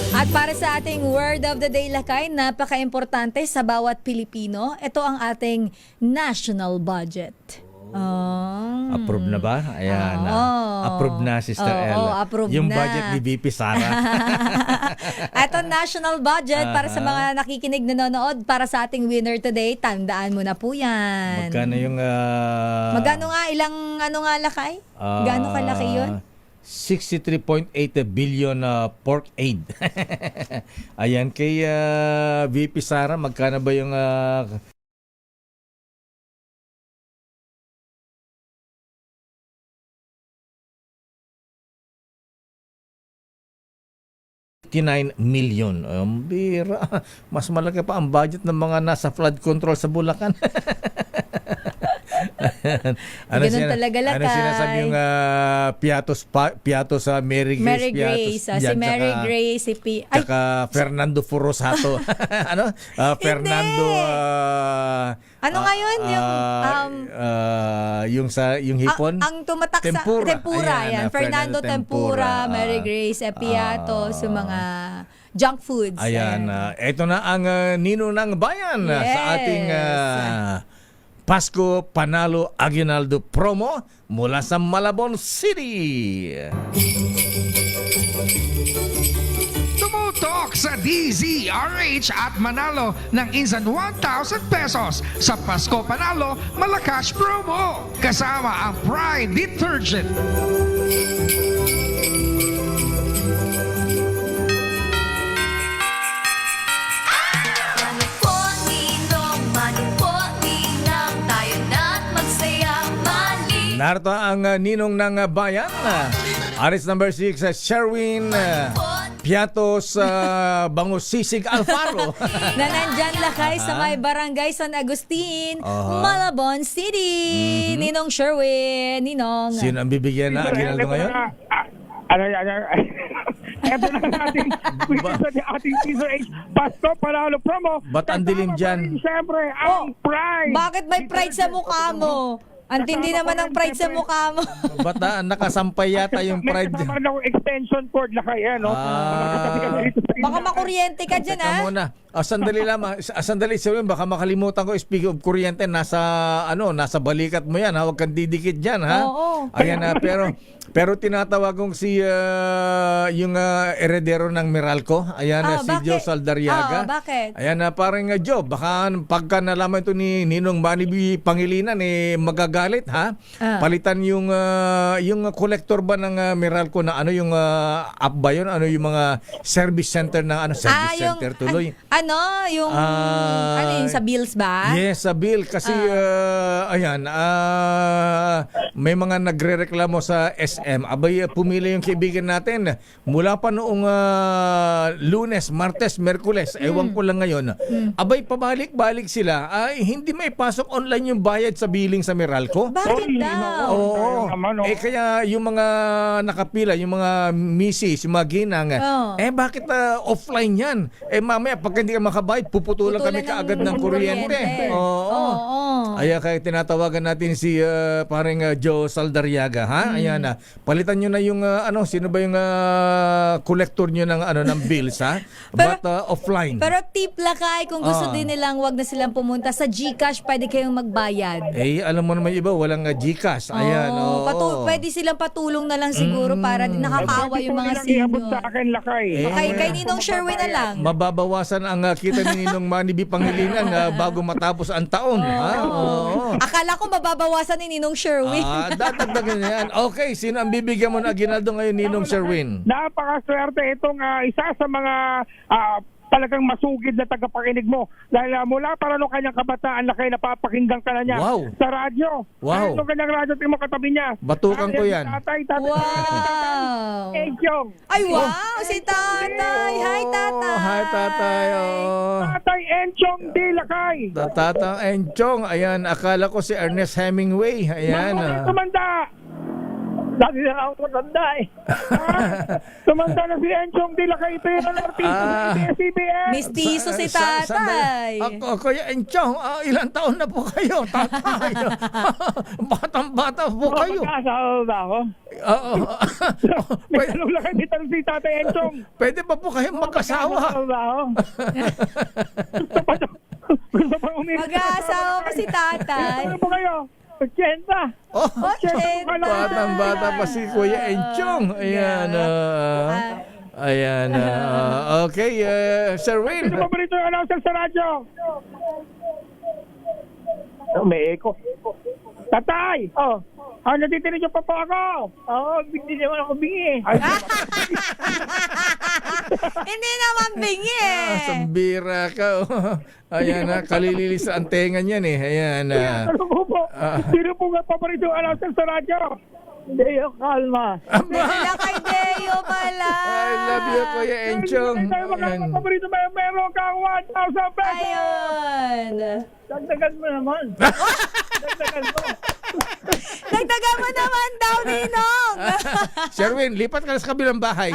Speaker 11: At para sa ating word of the day lakay, napaka-importante sa bawat Pilipino, ito ang ating national budget.
Speaker 3: Approve na ba? Ayan. Approve na, Sister Ella.
Speaker 11: Approve
Speaker 3: yung
Speaker 11: na.
Speaker 3: budget ni VP Sara.
Speaker 11: Ito national budget para sa mga nakikinig nanonood para sa ating winner today. Tandaan mo na po yan.
Speaker 3: Magkano yung...
Speaker 11: Magkano nga? Ilang ano nga lakay? Gaano kalaki yun?
Speaker 3: 63.8 billion pork aid. Ayan, kay VP Sara, magkano ba yung... 59 million. Bira. Mas malaki pa ang budget ng mga nasa flood control sa Bulacan.
Speaker 11: Ganun talaga lakay.
Speaker 3: Ano sinasabi yung Piatos sa Mary Grace?
Speaker 11: Mary Grace. Si Mary Grace. Si
Speaker 3: Tsaka Fernando Furosato. Ano? Fernando...
Speaker 11: ano nga yun?
Speaker 3: Yung hipon?
Speaker 11: Ang tumatak
Speaker 3: Tempura.
Speaker 11: sa Tempura.
Speaker 3: Ayan,
Speaker 11: Yan. Fernando Tempura, Mary Grace, Piatos, yung mga junk foods.
Speaker 3: Ayan. Ito na ang Nino ng Bayan sa ating Pasko Panalo Aguinaldo promo mula sa Malabon City.
Speaker 12: Tumutok sa DZRH at manalo ng instant 1,000 pesos sa Pasko Panalo Malacash promo. Kasama ang Pride Detergent.
Speaker 3: Narito ang ninong ng bayan. Aris number 6, Sherwin Piatos Bangosisig Alfaro.
Speaker 11: Na nandyan lakay sa may barangay San Agustin, Malabon City. Ninong Sherwin, Ninong.
Speaker 3: Sino ang bibigyan na aginaldo ngayon?
Speaker 7: Ito na natin. Ating DZRH Pasko Panalo promo.
Speaker 3: Ba't ang dilim dyan?
Speaker 7: Siyempre, ang Pride.
Speaker 11: Bakit may pride sa mukha mo? Ang tindi naman ng pride sa mukha mo.
Speaker 3: Ba't nakasampay yata yung pride?
Speaker 7: May kasama na extension cord na kaya, no?
Speaker 11: Baka makuryente ka dyan,
Speaker 3: Teka muna. Sandali lamang. Sandali, Sherwin, baka makalimutan ko. Speaking of kuryente, nasa balikat mo yan. Huwag kang didikit dyan, ha?
Speaker 11: Oo.
Speaker 3: Ayan na, pero tinatawag kong si yung heredero ng Meralco. Ayan na si Joe Saldariaga.
Speaker 11: Bakit?
Speaker 3: Ayan na, parang Joe, baka pagka nalaman ito ni Ninong Manny Pangilinan, magagalit, ha? Palitan yung collector ba ng Meralco na ano yung app ba yun? Ano yung mga service center na service center tuloy?
Speaker 11: Yung sa bills ba?
Speaker 3: Yes, sa bill. Kasi, may mga nagre-reklamo sa SM. Abay, pumili yung kaibigan natin. Mula pa noong Lunes, Martes, Merkules, ewan ko lang ngayon. Abay, pabalik-balik sila. Hindi may pasok online yung bayad sa billing sa Meralco.
Speaker 11: Bakit daw?
Speaker 3: Oo. Kaya yung mga nakapila, yung mga misis, yung mga ginang, bakit offline yan? Mamaya, pag hindi ka makabayad, puputulan kami kaagad ng kuryente. Oo. Kaya tinatawagan natin si parang Joe Saldariaga. Madariaga, ha? Ayan na. Palitan nyo na yung sino ba yung collector nyo ng bills, ha? But offline.
Speaker 11: Pero tip lakay, kung gusto din nilang wag na silang pumunta sa GCash, pwede kayong magbayad.
Speaker 3: Alam mo naman iba, walang GCash. Ayan.
Speaker 11: Pwede silang patulong na lang siguro para din nakakaawa yung mga senior.
Speaker 13: Sa akin, lakay.
Speaker 11: Kay Ninong Sherwin na lang.
Speaker 3: Mababawasan ang kita ni Ninong Manibi Pangilinan bago matapos ang taon.
Speaker 11: Akala ko mababawasan ni Ninong Sherwin.
Speaker 3: Dadagdagan yan. Okay, sino ang bibigyan mo na aginaldo ngayon, Ninong Sherwin?
Speaker 13: Napakaswerte itong isa sa mga talagang masugid na tagapakinig mo. Dahil mula para nung kanyang kabataan, lakay napapakinggan ka na niya sa radyo.
Speaker 3: Wow.
Speaker 13: Nung kanyang radyo, tingin mo katabi niya.
Speaker 3: Batukan ko yan.
Speaker 11: Wow.
Speaker 13: Enchong.
Speaker 11: Ay, wow. Si tatay. Hi, tatay.
Speaker 3: Hi, tatay.
Speaker 13: Tatay Enchong di lakay.
Speaker 3: Tatang Enchong. Ayan, akala ko si Ernest Hemingway. Ayan.
Speaker 13: Tumanda. Dati na ako matanda Tumanda na si Enchong di lakay. Ito yung artista sa CBN.
Speaker 11: Mistiso si tatay.
Speaker 3: Kuya Enchong, ilang taon na po kayo, tatay? Batang-bata po kayo.
Speaker 13: Magkasama ba ako?
Speaker 3: Oo.
Speaker 13: May tanong lang kami tanong si tatay Enchong.
Speaker 3: Pwede pa po kayong magkasawa.
Speaker 13: Magkasama ba ako? Gusto pa umiyak.
Speaker 11: Mag-aasawa pa si tatay.
Speaker 13: Ano po kayo? 80.
Speaker 11: 80.
Speaker 3: Batang-bata pa si Kuya Enchong. Ayan. Ayan. Okay, Sir Win.
Speaker 13: Sino ba rito yung announcer sa radyo? May echo. Tatay! Natitinig yung papa ako. Hindi naman ako bingi.
Speaker 11: Hindi naman bingi
Speaker 3: Sambira ka. Ayan na, kalililis ang tenga niyan Ayan na.
Speaker 13: Sino po nga paborito yung announcer sa radyo? Deo Calma.
Speaker 11: Wala kay Deo pala.
Speaker 3: I love you, Kuya Enchong.
Speaker 13: Paborito ba yung meron kang 1,000 pesos?
Speaker 11: Ayun.
Speaker 13: Dagdagan mo naman.
Speaker 11: Dagdagan mo naman daw, Ninong.
Speaker 3: Sherwin, lipat ka na sa kabilang bahay.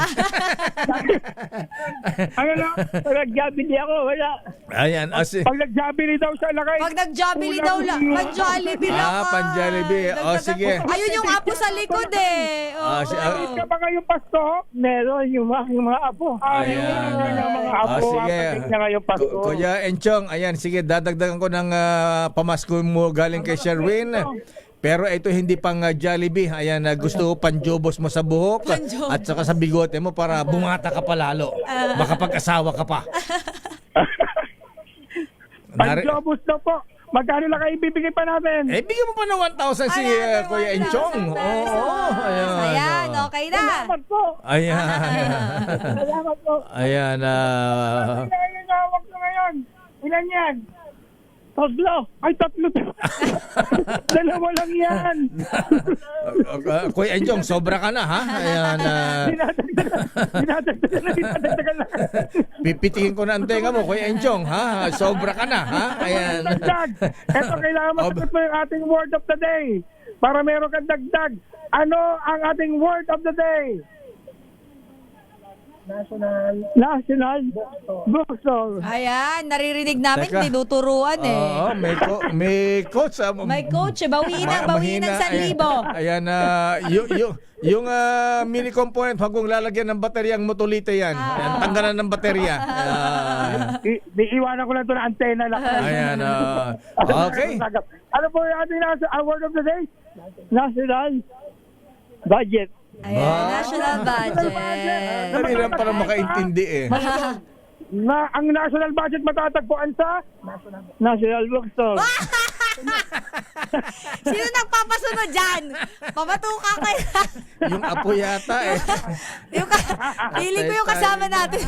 Speaker 13: Ano na? Pag nag-Jollibee ako, wala.
Speaker 3: Ayan.
Speaker 13: Pag nag-Jollibee daw siya lakay.
Speaker 11: Pag nag-Jollibee daw lang. Pan-Jollibee lang.
Speaker 3: Pan-Jollibee. Sige.
Speaker 11: Ayun yung apo sa likod
Speaker 13: Kapit ka ba kayong pasto? Meron yung mga apo.
Speaker 3: Ayan.
Speaker 13: Mga apo.
Speaker 3: Sige. Kuya Enchong, ayan, sige, dadagdagan ko ng pamasko mo galing kay Sherwin. Pero ito hindi pang Jollibee. Ayan, gusto ko panjobos mo sa buhok at saka sa bigote mo para bumata ka pa lalo. Baka pag-asawa ka pa.
Speaker 13: Panjobos na po. Magkano lang kayo ibibigay pa natin?
Speaker 3: Bigyan mo pa ng 1,000 si Kuya Enchong.
Speaker 11: Ayan, okay na.
Speaker 13: Salamat po.
Speaker 3: Ayan.
Speaker 13: Salamat po.
Speaker 3: Ayan.
Speaker 13: Ilan yung hawak ko ngayon? Ilan yan? Tatlo. Ay, tatlo. Dalawa lang yan.
Speaker 3: Kuya Enchong, sobra ka na, ha? Ayan.
Speaker 13: Dinadagdagan lang.
Speaker 3: Pipitikin ko na ang tenga mo, Kuya Enchong, ha? Sobra ka na, ha? Ayan.
Speaker 13: Ito, kailangan masagot mo yung ating word of the day. Para meron kang dagdag. Ano ang ating word of the day? National Bookstore.
Speaker 11: Ayan, naririnig namin, tinuturuan
Speaker 3: Oo, may coach.
Speaker 11: May coach, bawiin ng 1,000.
Speaker 3: Ayan, yung mini component, wag mong lalagyan ng baterya ang motolite yan. Ayan, tanggalan ng baterya.
Speaker 13: Iiwanan ko lang ito na antena lang.
Speaker 3: Ayan, okay.
Speaker 13: Ano po yung ating word of the day? National Budget.
Speaker 11: Ayan, national budget.
Speaker 3: Hindi lang para makaintindi
Speaker 13: Ang national budget matatagpuan sa National Bookstore.
Speaker 11: Sino nagpapasunod dyan? Pamatuka kayo.
Speaker 3: Yung apo yata
Speaker 11: Pili ko yung kasama natin.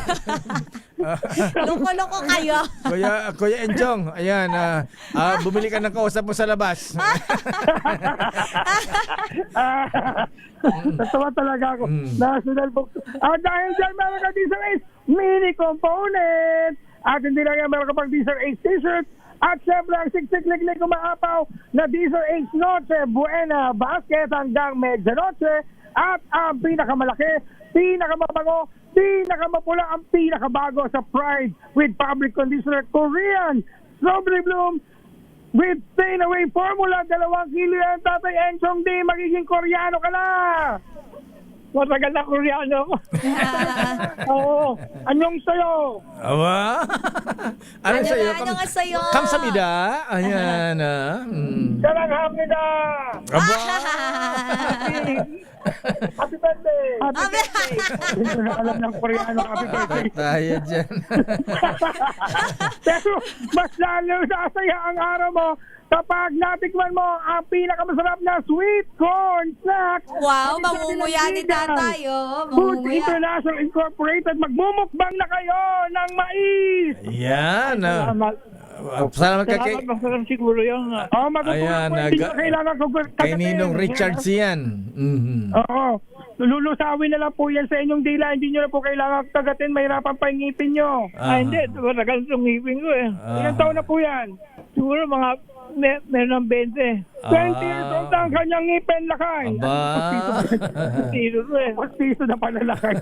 Speaker 11: Loko-loko kayo.
Speaker 3: Kuya Enchong, ayan, bumili ka ng kausap mo sa labas.
Speaker 13: Natawa talaga ako. National Bookstore. Dahil dyan meron ka Diesel Ace mini component. At hindi lang yan, meron ka pang Diesel Ace t-shirt. At syempre ang siksik-liklik umaapaw na Diesel Ace Noche Buena basket hanggang medianoche. At ang pinakamalaki, pinakamabango, pinakamapula, ang pinakabago sa Pride with Fabric Conditioner Korean Strawberry Bloom with Stay Away Formula, 2 kilo yan, Tatay Enchong D, magiging Koreano ka na. Matagal na Koreano ako. Oo. Anyong sayo?
Speaker 3: Aba? Anong sa'yo?
Speaker 11: Ano nga sa'yo?
Speaker 3: Kamsamida. Ayan.
Speaker 13: Saranghamnida.
Speaker 3: Aba?
Speaker 13: Happy birthday. Happy birthday. Hindi ko na alam ng Koreano. Happy birthday.
Speaker 3: Tayo dyan.
Speaker 13: Pero mas lalo nasaya ang araw mo kapag natikman mo ang pinakamasarap na sweet corn snack.
Speaker 11: Wow, mamumuya ni tatay,
Speaker 13: Food
Speaker 11: mamumuya.
Speaker 13: International Incorporated, magmumukbang na kayo ng mais.
Speaker 3: Yan.
Speaker 13: Salamat.
Speaker 3: Salamat ka kay...
Speaker 13: Salamat, masarap siguro yung... Oo,
Speaker 3: Ayan,
Speaker 13: hindi ko kailangan ko...
Speaker 3: kay Ninong Richards yan.
Speaker 13: Oo. Lulusawin na lang po yan sa inyong dila. Hindi nyo na po kailangan tagatin. Mahirapan pa yung ngipin nyo. Hindi. Matagal itong ngipin ko eh. Ilang taon na po yan? Siguro mga... meron ng 20. 20 years old ang kanyang ngipin, Lakay.
Speaker 3: Aba.
Speaker 13: Piso na pala, Lakay.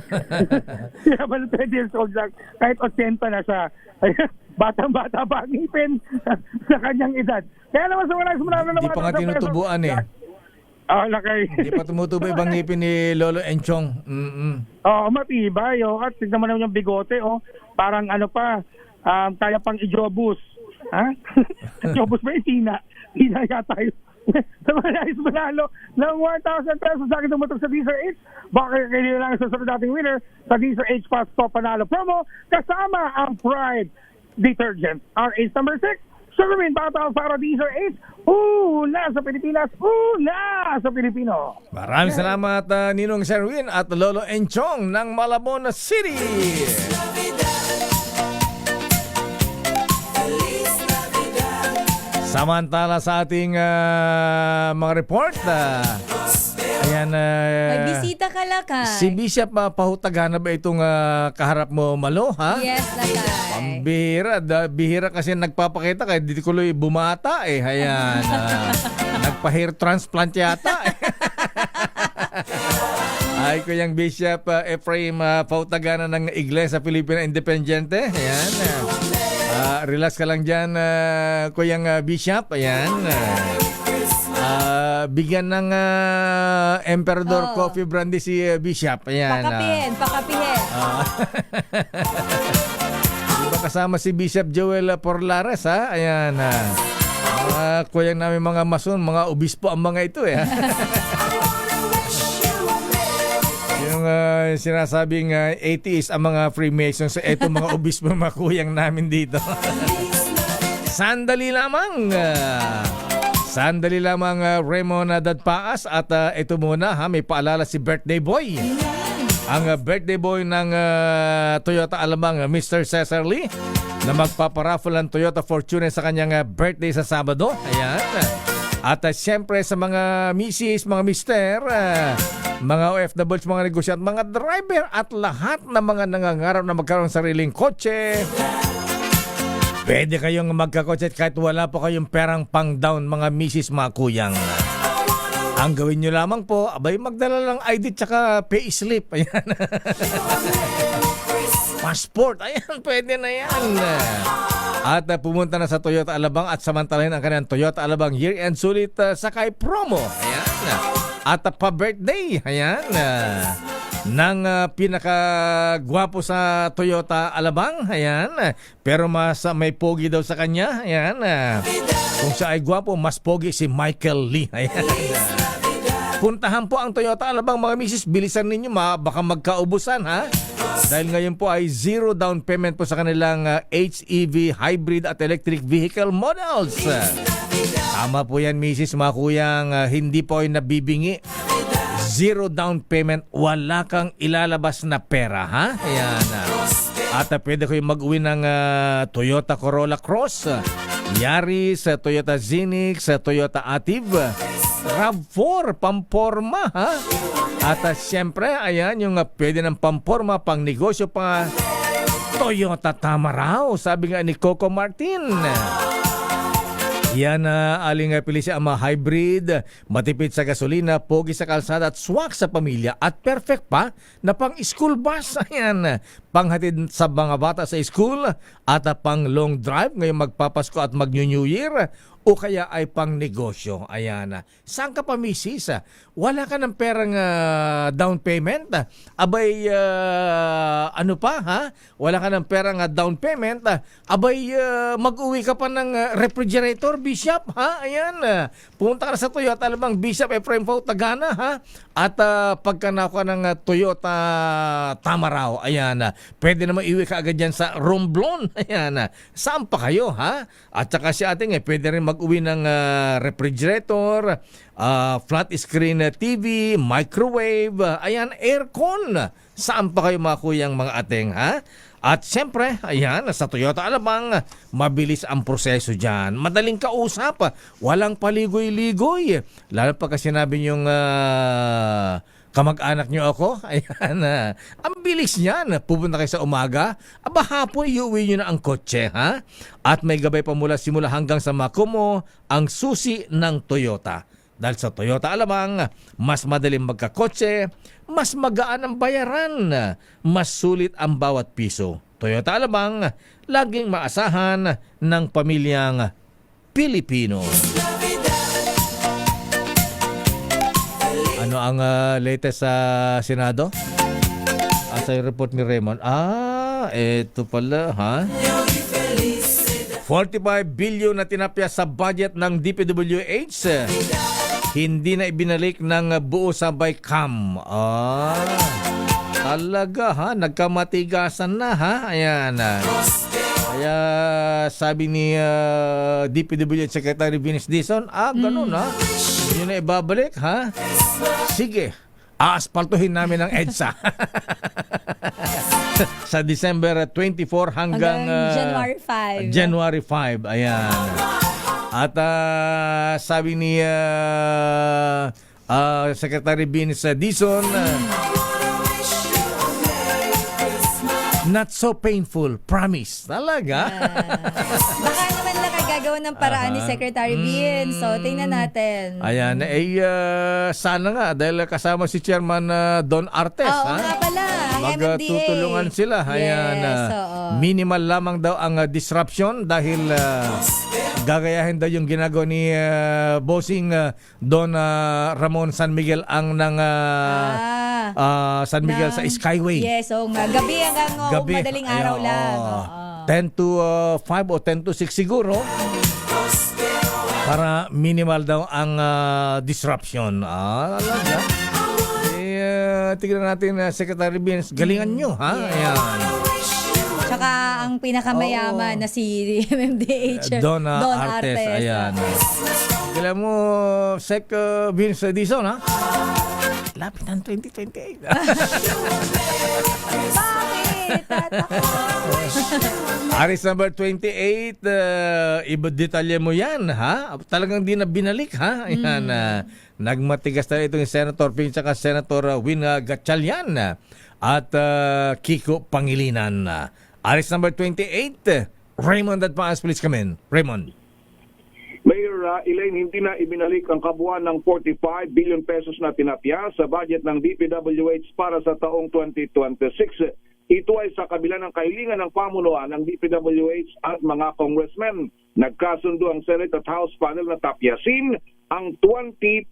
Speaker 13: Kaya pala 20 years old lang. Kahit 80 na siya. Batang-bata pa ang ngipin sa kanyang edad. Kaya naman sa wala na
Speaker 3: Hindi pa nga tinutubuan eh.
Speaker 13: Lakay.
Speaker 3: Hindi pa tumutubo ibang ngipin ni Lolo Enchong.
Speaker 13: Oo, matibay. At tignan mo naman yung bigote. Parang ano pa, kaya pang i-jobus. Ha? Jobus ba yung Tina? Tina yata yun. Sa mga nais manalo ng 1,000 pesos sa akin tumutok sa Deezer H. Baka kayo lang sa sunod nating winner sa Deezer H Pasko Panalo promo kasama ang Pride Detergent. RH number 6. Sugarmin Bataw para Deezer H. Una sa Pilipinas, una sa Pilipino.
Speaker 3: Maraming salamat Ninong Sherwin at Lolo Enchong ng Malabon City. Samantala sa ating mga report, ayan,
Speaker 11: May bisita ka, Lakay.
Speaker 3: si Bishop pahutagan na ba itong kaharap mo, Malo, ha?
Speaker 11: Yes, Lakay.
Speaker 3: Pambihira, bihira kasi nagpapakita kaya di ko tuloy bumata eh. Ayan, nagpa-hair transplant yata eh. Ay, Kuyang Bishop Ephraim Pautagana ng Iglesia Filipina Independiente. Ayan. Relax ka lang dyan, Kuyang Bishop. Ayan. Bigyan ng Emperador Coffee Brandy si Bishop. Ayan.
Speaker 11: Pakapihin.
Speaker 3: Diba kasama si Bishop Joel Porlares, ha? Ayan. Kuyang namin mga mason, mga obispo ang mga ito eh. Yung sinasabing atheist ang mga Freemasons, eto mga obispo mga kuyang namin dito. Sandali lamang. Sandali lamang, Raymond Dadpaas. At ito muna, ha, may paalala si birthday boy. Ang birthday boy ng Toyota Alabang, Mr. Cesar Lee, na magpaparaffle ng Toyota Fortuner sa kanyang birthday sa Sabado. Ayan. At siyempre sa mga misis, mga mister, mga OFWs, mga negosyant, mga driver at lahat ng mga nangangarap na magkaroon ng sariling kotse. Pwede kayong magkakotse kahit wala pa kayong perang pang down, mga misis, mga kuyang. Ang gawin nyo lamang po, abay magdala lang ID tsaka payslip. Ayan. Passport. Ayan, pwede na yan. At pumunta na sa Toyota Alabang at samantalahin ang kanyang Toyota Alabang year-end sulit sakay promo. Ayan. At pa-birthday. Ayan. Ng pinakagwapo sa Toyota Alabang. Ayan. Pero mas may pogi daw sa kanya. Ayan. Kung siya ay gwapo, mas pogi si Michael Lee. Ayan. Puntahan po ang Toyota Alabang, mga misis. Bilisan ninyo, baka magkaubusan, ha? Dahil ngayon po ay 0 down payment po sa kanilang HEV, hybrid at electric vehicle models. Tama po yan, misis, mga kuyang, hindi po ay nabibingi. 0 down payment, wala kang ilalabas na pera, ha? Ayan. At pwede kayo mag-uwi ng Toyota Corolla Cross, Yaris, Toyota Zenix, Toyota Active, RAV4, pamporma, ha? At siyempre, ayan, yung pwede ng pamporma, pang negosyo pa, Toyota Tamaraw, sabi nga ni Coco Martin. Yan, aling pili siya ang mga hybrid, matipid sa gasolina, pogi sa kalsada at swak sa pamilya at perfect pa na pang school bus. Ayan, panghatid sa mga bata sa school at pang long drive ngayong magpapasko at mag-New Year o kaya ay pang negosyo. Ayan. Saan ka pa, misis? Wala ka ng perang down payment? Abay, ano pa, ha? Wala ka ng perang down payment? Abay, mag-uwi ka pa ng refrigerator, Bishop, ha? Ayan. Pumunta ka na sa Toyota Alabang, Bishop Efraim Fau Tagana, ha? At pagka nakuha ng Toyota Tamaraw, ayan, pwede naman iwi ka agad dyan sa Romblon. Ayan. Saan pa kayo, ha? At saka si ating pwede rin mag-uwi ng refrigerator, flat screen TV, microwave, ayan, aircon. Saan pa kayo mga kuyang mga ating, ha? At siyempre, ayan, sa Toyota Alabang, mabilis ang proseso dyan. Madaling kausap, walang paligoy-ligoy. Lalo pa kasi sinabi niyong kamag-anak niyo ako, ayan, ang bilis niyan. Pupunta kayo sa umaga, aba hapon iuwi niyo na ang kotse, ha? At may gabay pa simula hanggang sa Makumo, ang susi ng Toyota. Dahil sa Toyota Alabang, mas madaling magkakotse, mas magaan ang bayaran, mas sulit ang bawat piso. Toyota Alabang, laging maasahan ng pamilyang Pilipino. Ano ang latest sa Senado? Sa report ni Raymond. Eto pala, ha? 45 billion na tinapya sa budget ng DPWH. Hindi na ibinalik ng buo sabay cam. Talaga, ha? Nagkamatigasan na, ha? Ayan. Kaya sabi ni DPWH Secretary Vince Dizon, ganun, ha? Yun na ibabalik, ha? Sige, aaspaltuhin namin ang EDSA. Sa December 24 hanggang
Speaker 11: January 5.
Speaker 3: January 5, ayan. At sabi ni Secretary Vince Dizon, not so painful, promise. Talaga?
Speaker 11: Baka naman lang gagawa ng paraan ni Secretary Vince. So, tingnan natin.
Speaker 3: Ayan. Sana nga, dahil kasama si Chairman Don Artes.
Speaker 11: Oo nga pala.
Speaker 3: Magtutulungan sila. Ayan.
Speaker 11: Yes,
Speaker 3: minimal lamang daw ang disruption dahil gagayahin daw yung ginagawa ni Bossing Don Ramon San Miguel ang ng San Miguel sa Skyway.
Speaker 11: Yes, gabi hanggang madaling araw lang.
Speaker 3: 10 to 5 o 10 to 6 siguro. Para minimal daw ang disruption. Talaga. Tignan natin, Secretary Vince. Galingan nyo, ha? Ayan.
Speaker 11: Tsaka ang pinakamayaman na si MMDH, Don Artes.
Speaker 3: Ayan. Kailan mo, Sec Vince Dizon, ha? Lapit ng 2028. Aris number 28, iba-detalye mo yan, ha? Talagang di na binalik, ha? Ayan, nagmatigas na ito yung Senator Ping at Senator Win Gatchalian at Kiko Pangilinan. Aris number 28, Raymond at Paas, please come in. Raymond.
Speaker 7: Mayor Elaine, hindi na ibinalik ang kabuuan ng 45 billion pesos na tinapya sa budget ng DPWH para sa taong 2026. Ito ay sa kabila ng kahilingan ng pamunuan ng DPWH at mga congressmen. Nagkasundo ang Senate at House panel na tapyasin ang 20.7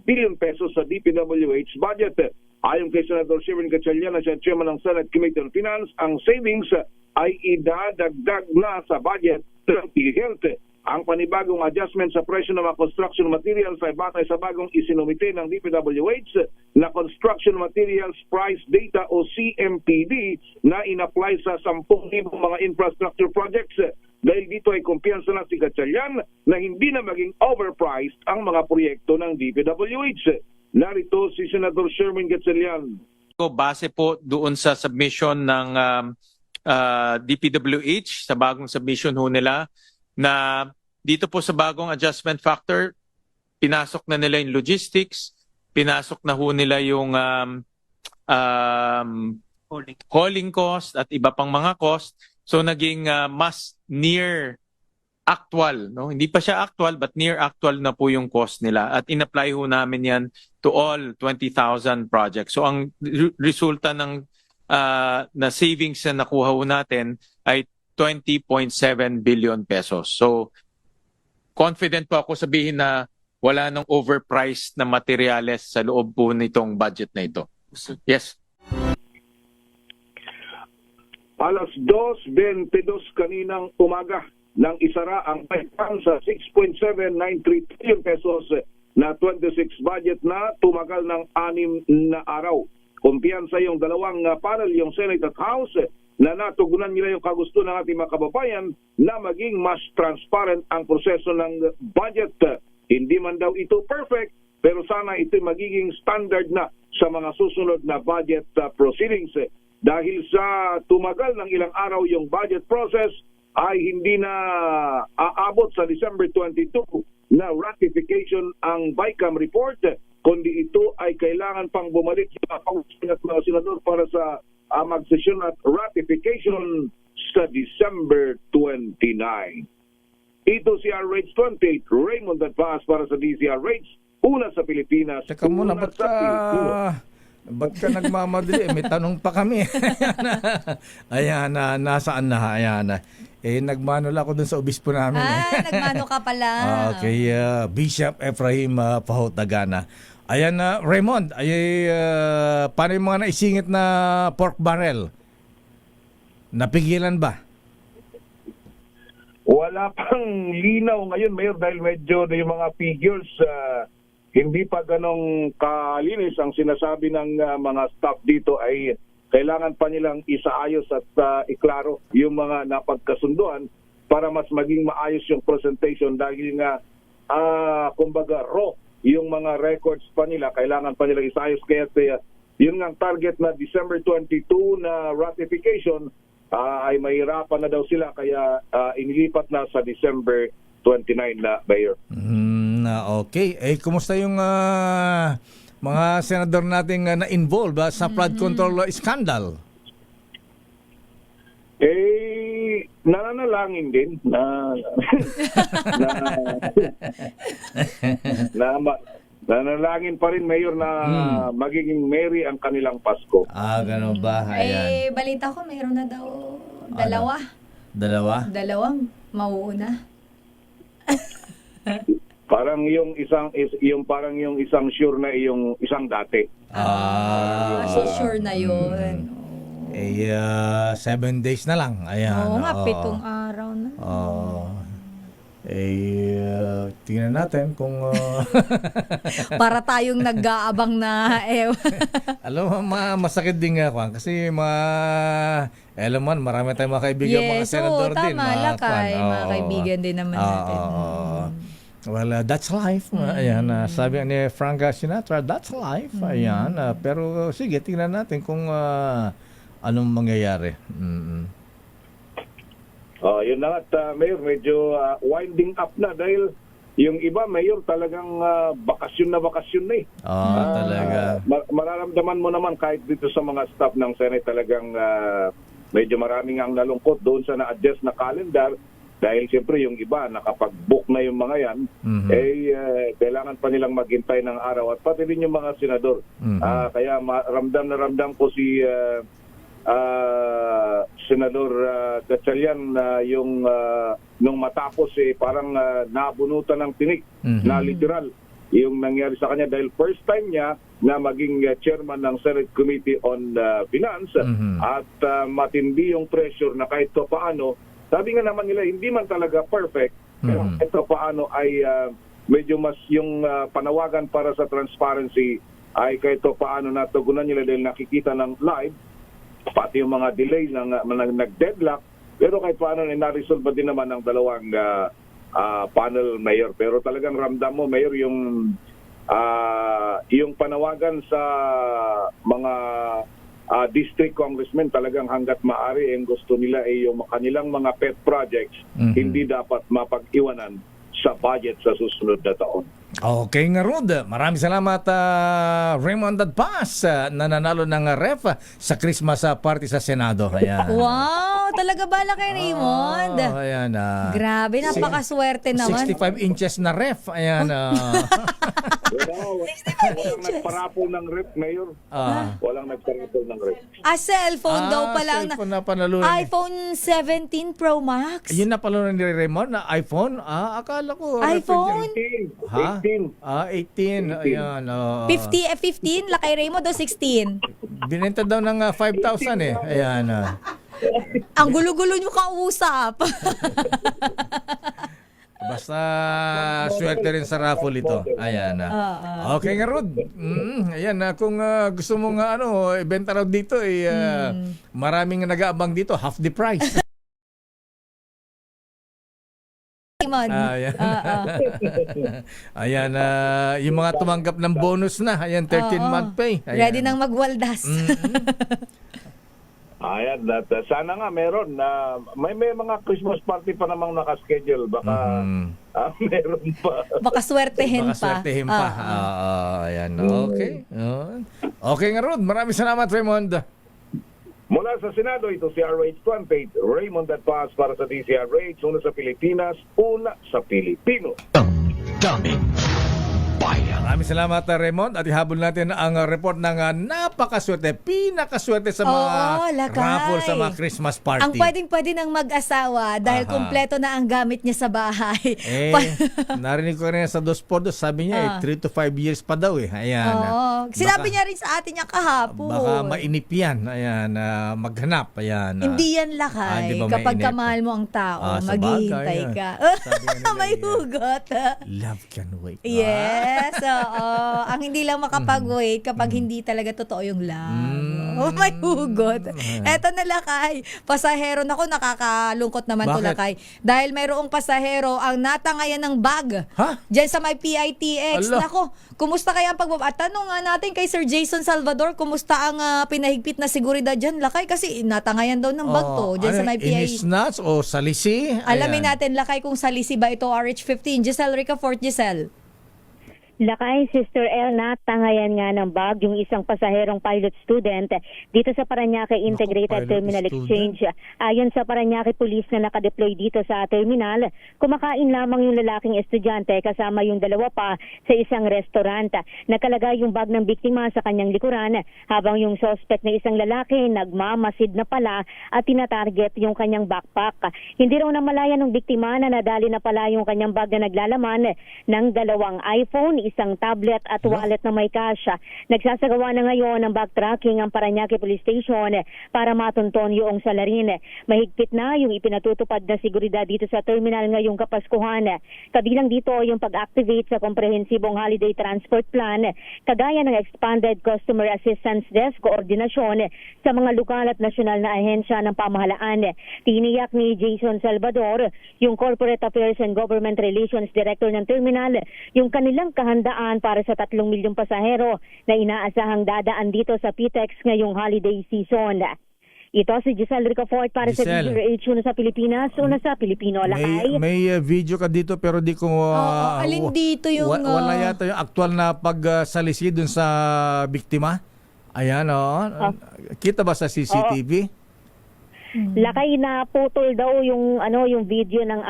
Speaker 7: billion pesos sa DPWH budget. Ayon kay Senator Sherwin Gatchalian na siya chairman ng Senate Committee on Finance, ang savings ay idadagdag na sa budget ng PhilHealth. Ang panibagong adjustment sa presyo ng mga construction materials ay batay sa bagong isinumite ng DPWH na Construction Materials Price Data o CMPD na in-apply sa 10,000 mga infrastructure projects. Dahil dito ay kumpiyansa na si Gatchalian na hindi na maging overpriced ang mga proyekto ng DPWH. Narito si Senator Sherwin Gatchalian.
Speaker 14: Base po doon sa submission ng DPWH, sa bagong submission ho nila, na dito po sa bagong adjustment factor, pinasok na nila yung logistics, pinasok na ho nila yung hauling cost at iba pang mga cost. So naging mas near actual, no? Hindi pa siya actual but near actual na po yung cost nila. At in-apply ho namin yan to all 20,000 projects. So ang resulta ng na savings na nakuha ho natin ay 20.7 billion pesos. So confident po ako sabihin na wala nang overpriced na materyales sa loob po nitong budget na ito. Yes.
Speaker 15: Alas 2:22 kaninang umaga nang isara ang pagpang sa 6.793 trillion pesos na 26 budget na tumagal ng 6 na araw. Kumpiyansa yung dalawang panel, yung Senate at House, na natugunan nila yung kagusto ng ating mga kababayan na maging mas transparent ang proseso ng budget. Hindi man daw ito perfect, pero sana ito magiging standard na sa mga susunod na budget proceedings. Dahil sa tumagal ng ilang araw yung budget process, ay hindi na aabot sa December 22 na ratification ang BICAM report, kundi ito ay kailangan pang bumalik sa Pangulo at mga senador para sa magsesyon at ratification sa December 29. Ito si RH28, Raymond Advaz para sa DZRH, una sa Pilipinas.
Speaker 3: Teka muna, ba't ka nagmamadali? May tanong pa kami. Ayan na, nasaan na? Ayan na. Nagmano lang ako dun sa obispo namin.
Speaker 11: Nagmano ka pala.
Speaker 3: Okay, Bishop Ephraim Pahotagana. Ayan na, Raymond, paano yung mga naisingit na pork barrel? Napigilan ba?
Speaker 15: Wala pang linaw ngayon, Mayor, dahil medyo yung mga figures hindi pa ganong kalinis. Ang sinasabi ng mga staff dito ay kailangan pa nilang isaayos at iklaro yung mga napagkasunduan para mas maging maayos yung presentation dahil nga kumbaga raw yung mga records pa nila, kailangan pa nilang isaayos. Kaya yun nga target na December 22 na ratification ay mahirapan na daw sila, kaya inilipat na sa December 29 na, Mayor.
Speaker 3: Okay. Kumusta yung mga senador nating na-involve sa flood control scandal?
Speaker 15: Nananalangin din na nanalangin pa rin, Mayor, na magiging merry ang kanilang Pasko.
Speaker 3: Ganun ba? Ayan.
Speaker 11: Balita ko mayroon na daw dalawa.
Speaker 3: Dalawa?
Speaker 11: Dalawang mauuna.
Speaker 15: Parang yung isang sure na yung isang dati.
Speaker 11: So sure na yun.
Speaker 3: 7 days na lang. Ayan.
Speaker 11: Oo nga, 7 araw na.
Speaker 3: Tingnan natin kung
Speaker 11: para tayong nag-aabang na
Speaker 3: alam mo, masakit din nga kasi alam mo, marami tayong mga kaibigan, mga senador din.
Speaker 11: Tama, lakay. Mga kaibigan din naman natin.
Speaker 3: Well, that's life. Ayan, sabi ni Frank Sinatra, that's life. Ayan, pero sige, tingnan natin kung anong mangyayari.
Speaker 15: Yun na nga, Mayor, medyo winding up na dahil yung iba, Mayor, talagang bakasyon na eh.
Speaker 3: Talaga.
Speaker 15: Mararamdaman mo naman kahit dito sa mga staff ng Senate, talagang medyo maraming ang nalungkot doon sa na-adjust na calendar dahil siyempre yung iba nakapag-book na yung mga yan, kailangan pa nilang maghintay ng araw at pati rin yung mga senador. Kaya ramdam na ramdam ko si Senador Gatchalian yung nung matapos parang nabunutan ng tinik na literal yung nangyari sa kanya dahil first time niya na maging chairman ng Senate Committee on Finance at matindi yung pressure na kahit to paano, sabi nga naman nila hindi man talaga perfect, pero kahit to paano ay medyo mas yung panawagan para sa transparency ay kahit to paano natugunan nila dahil nakikita ng live pati yung mga delay ng nag-deadlock, pero kahit paano na-resolve din naman ng dalawang panel, Mayor. Pero talagang ramdam mo, Mayor, yung panawagan sa mga district congressmen talagang hanggat maaari ang gusto nila ay yung kanilang mga pet projects hindi dapat mapag-iwanan sa budget sa susunod na taon.
Speaker 3: Okay nga, Rod. Maraming salamat, Raymond Advaz, na nanalo ng ref sa Christmas party sa Senado. Ayan.
Speaker 11: Wow! Talaga bala kay Raymond?
Speaker 3: Ayan.
Speaker 11: Grabe, napakaswerte naman.
Speaker 3: 65 inches na ref. Ayan.
Speaker 11: 65 inches.
Speaker 15: nagparapol ng rep, Mayor. Walang nagparapol ng rep.
Speaker 11: Cellphone daw pa lang.
Speaker 3: Cellphone na panalunan.
Speaker 11: iPhone 17 Pro Max.
Speaker 3: Yun na pala ni Raymond na iPhone? Akala ko.
Speaker 11: iPhone?
Speaker 3: 18. Ayan.
Speaker 11: 15, lakay Raymond o 16?
Speaker 3: Binenta daw ng 5,000 eh. Ayan.
Speaker 11: Ang gulo-gulo nyo kausap.
Speaker 3: Basta swerte rin sa raffle ito. Ayan. Okay nga, Rod. Ayan, kung gusto mong ibenta raw dito, maraming nag-aabang dito. Half the price. Ayan. Ayan, yung mga tumanggap ng bonus na. Ayan, 13-month pay. Ayan.
Speaker 11: Ready nang magwaldas.
Speaker 15: Ayan, sana nga meron na may mga Christmas party pa namang nakaschedule. Baka meron pa.
Speaker 11: Baka swertehin pa.
Speaker 3: Ayan, okay. Okay nga, Rod. Maraming salamat, Raymond.
Speaker 15: Mula sa Senado, ito si RH28, Raymond Paz para sa DZRH, una sa Pilipinas, una sa Pilipino.
Speaker 1: Daming bayan.
Speaker 3: Maraming salamat, Raymond. At ihabol natin ang report ng napakaswerte, pinakaswerte sa mga raffle sa mga Christmas party.
Speaker 11: Ang pwedeng-pwede ng mag-asawa dahil kumpleto na ang gamit niya sa bahay.
Speaker 3: Narinig ko rin sa 2x2, sabi niya 3 to 5 years pa daw eh. Ayan.
Speaker 11: Sinabi niya rin sa atin niya kahapon.
Speaker 3: Baka mainip yan. Ayan, maghanap. Ayan.
Speaker 11: Hindi yan lakay. Kapag kamahal mo ang tao, maghihintay ka. May hugot.
Speaker 3: Love can wait.
Speaker 11: Yes, ang hindi lang makapag-wait kapag hindi talaga totoo yung love. May hugot. Eto na lakay. Pasahero, nako nakakalungkot naman to lakay. Dahil mayroong pasahero ang natangayan ng bag. Diyan sa may PITX. Nako, kumusta kaya ang pagbaba? Tanong nga natin kay Sir Jason Salvador, kumusta ang pinahigpit na seguridad dyan lakay? Kasi natangayan daw ng bag to. Diyan sa may PITX.
Speaker 3: Inisnats o salisi?
Speaker 11: Alamin natin lakay kung salisi ba ito RH15. Giselle Ricafort, Giselle.
Speaker 16: Lakay, Sister El, natangayan nga ng bag yung isang pasaherong pilot student dito sa Parañaque Integrated Terminal Exchange. Ayon sa Parañaque Police na nakadeploy dito sa terminal, kumakain lamang yung lalaking estudyante kasama yung dalawa pa sa isang restaurant. Nakalagay yung bag ng biktima sa kanyang likuran habang yung suspect na isang lalaki nagmamasid na pala at tinatarget yung kanyang backpack. Hindi raw namalaya ng biktima na nadali na pala yung kanyang bag na naglalaman ng 2 iPhone, isang tablet at wallet na may cash. Nagsasagawa na ngayon ng backtracking ang Parañaque Police Station para matunton yung salarin. Mahigpit na yung ipinatutupad na seguridad dito sa terminal ngayong Kapaskuhan. Kabilang dito yung pag-activate sa komprehensibong holiday transport plan, kagaya ng expanded customer assistance desk koordinasyon sa mga lokal at nasyonal na ahensya ng pamahalaan. Tiniyak ni Jason Salvador, yung Corporate Affairs and Government Relations Director ng terminal, yung kanilang kahandaan para sa 3 milyong pasahero na inaasahang dadaan dito sa PTEX ngayong holiday season. Ito si Giselle Ricafort para sa DZRH, una sa Pilipinas, una sa Pilipino. Lakay.
Speaker 3: May video ka dito pero di ko...
Speaker 11: alin dito yung...
Speaker 3: Wala yata yung actual na pagsalisi dun sa biktima. Ayan, kita ba sa CCTV?
Speaker 16: Lakay, na putol daw yung yung video ng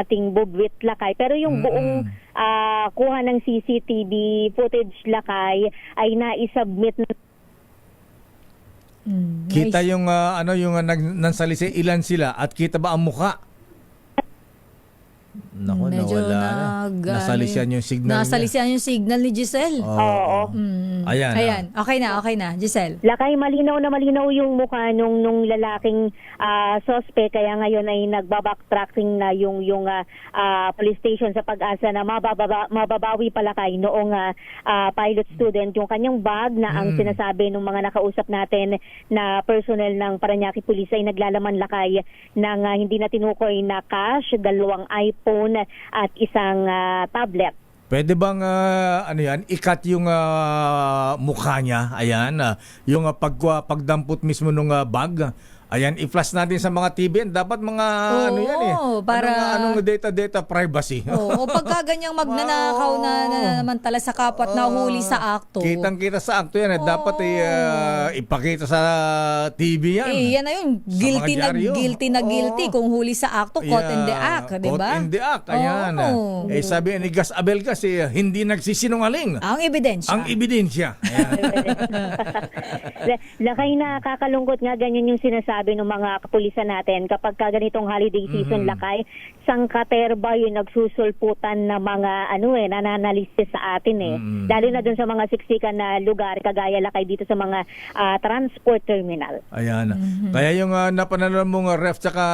Speaker 16: ating bubwit lakay, pero yung buong kuha ng CCTV footage lakay ay na-submit na.
Speaker 3: Kita yung yung nansalisi, ilan sila at kita ba ang mukha? Nako, nawala na. Nasalisihan yung signal.
Speaker 11: Nasalisihan yung signal ni Giselle.
Speaker 16: Oo.
Speaker 3: Ayan.
Speaker 11: Okay na, Giselle.
Speaker 16: Lakay, malinaw na malinaw yung mukha nung lalaking suspect, kaya ngayon ay nagbabacktracking na yung police station sa Pag-asa na mababawi pala kay noong pilot student yung kanyang bag na ang sinasabi ng mga nakausap natin na personnel ng Parañaque Police ay naglalaman lakay ng hindi na tinukoy na cash, 2 iPhone at isang tablet.
Speaker 3: Pwede bang ikat yung mukha niya? Ayan, yung pagdampot mismo ng bag. Ayan, i-flash natin sa mga TVN. Dapat mga ano yan eh.
Speaker 11: Para
Speaker 3: anong data privacy.
Speaker 11: O pagka ganyang magnanakaw na namantala sa kapwa at nahuli sa akto.
Speaker 3: Kitang-kita sa akto yan. Dapat ipakita sa TV yan.
Speaker 11: Yan na yun. Guilty na guilty kung huli sa akto. Caught in the act. Diba?
Speaker 3: Caught in the act. Ayan. Sabi ni Gas Abel kasi hindi nagsisinungaling.
Speaker 11: Ang ebidensya.
Speaker 3: Ayan.
Speaker 16: Lakay, nakakalungkot nga ganyan yung sinasabi ng mga kapulisan natin kapag ganitong holiday season, Lakay, sangkaterba yung nagsusulputan na mga nananalistis sa atin lalo na dun sa mga siksikan na lugar kagaya, Lakay, dito sa mga transport terminal.
Speaker 3: Ayan. Kaya yung napanalan mong ref tsaka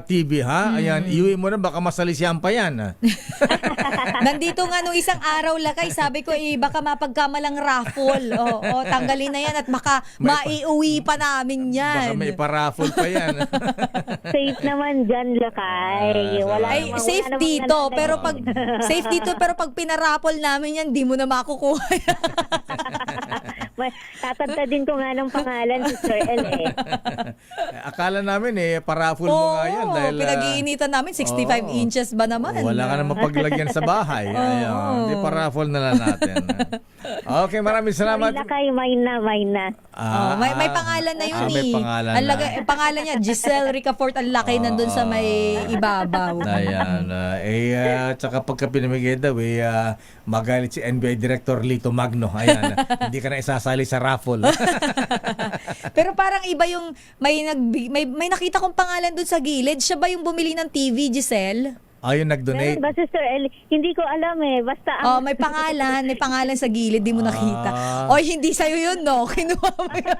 Speaker 3: TV, ha? Ayan, iuwi mo na, baka masalisiyan pa yan.
Speaker 11: Nandito nga nung isang araw, Lakay, sabi ko baka mapagkamalang raffle. Tanggalin na yan at baka maiuwi pa namin yan.
Speaker 3: Baka may raffle pa yan.
Speaker 16: Safe naman dyan, Lakay.
Speaker 11: Safe dito, pero pag pinaraffle namin yan, di mo na makukuha.
Speaker 16: Tatagtadin ko nga ng pangalan si Sir L.
Speaker 3: Akala namin paraffle mo nga yan. Dahil
Speaker 11: pinag-iinitan namin, 65 inches ba naman?
Speaker 3: Wala ka na mapaglagyan sa bahay. Ayun, di paraffle na lang natin. Okay, maraming salamat.
Speaker 16: Lakay, may na.
Speaker 11: May pangalan na yun
Speaker 3: may pangalan
Speaker 11: pangalan niya, Giselle Ricafort, ang laki nandun sa may ibabaw.
Speaker 3: Ayan. Tsaka pagka pinamigay daw, magalit si NBI Director Lito Magno. Ayan, hindi ka na isasali sa raffle.
Speaker 11: Pero parang iba yung, may nakita kong pangalan dun sa gilid. Siya ba yung bumili ng TV, Giselle?
Speaker 3: Ayun, nag-donate.
Speaker 16: Ba, Sister El? Hindi ko alam Basta
Speaker 11: may pangalan sa gilid, di mo nakita. Hindi sa'yo yun, no? Kinuha mo yun.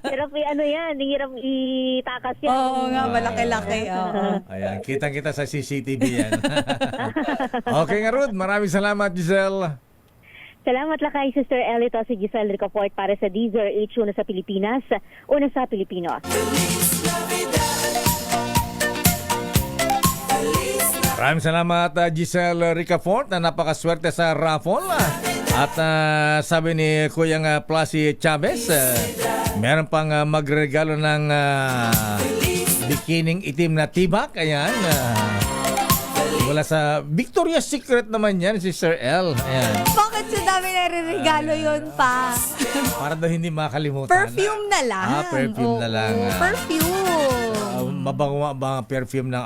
Speaker 16: Hirap hirap itakas yan.
Speaker 11: Oo nga, malaki-laki.
Speaker 3: Ayan, kitang-kita sa CCTV yan. Okay nga, Ruth. Maraming salamat, Giselle.
Speaker 16: Salamat, Lakay, Sister El. Ito si Giselle Ricafort para sa DZRH, una sa Pilipinas, una sa Pilipino.
Speaker 3: Maraming salamat, Giselle Ricafort, na napakaswerte sa raffle. At sabi ni Kuyang Placy Chavez, meron pang magregalo ng bikining itim na tibak. Ayan. Wala sa Victoria's Secret naman yan, si Sir L. Ayan.
Speaker 11: Bakit sa dami nare-regalo yun pa?
Speaker 3: Para daw hindi makalimutan.
Speaker 11: Perfume na lang.
Speaker 3: Perfume na lang.
Speaker 11: Perfume.
Speaker 3: Mabango ba perfume ng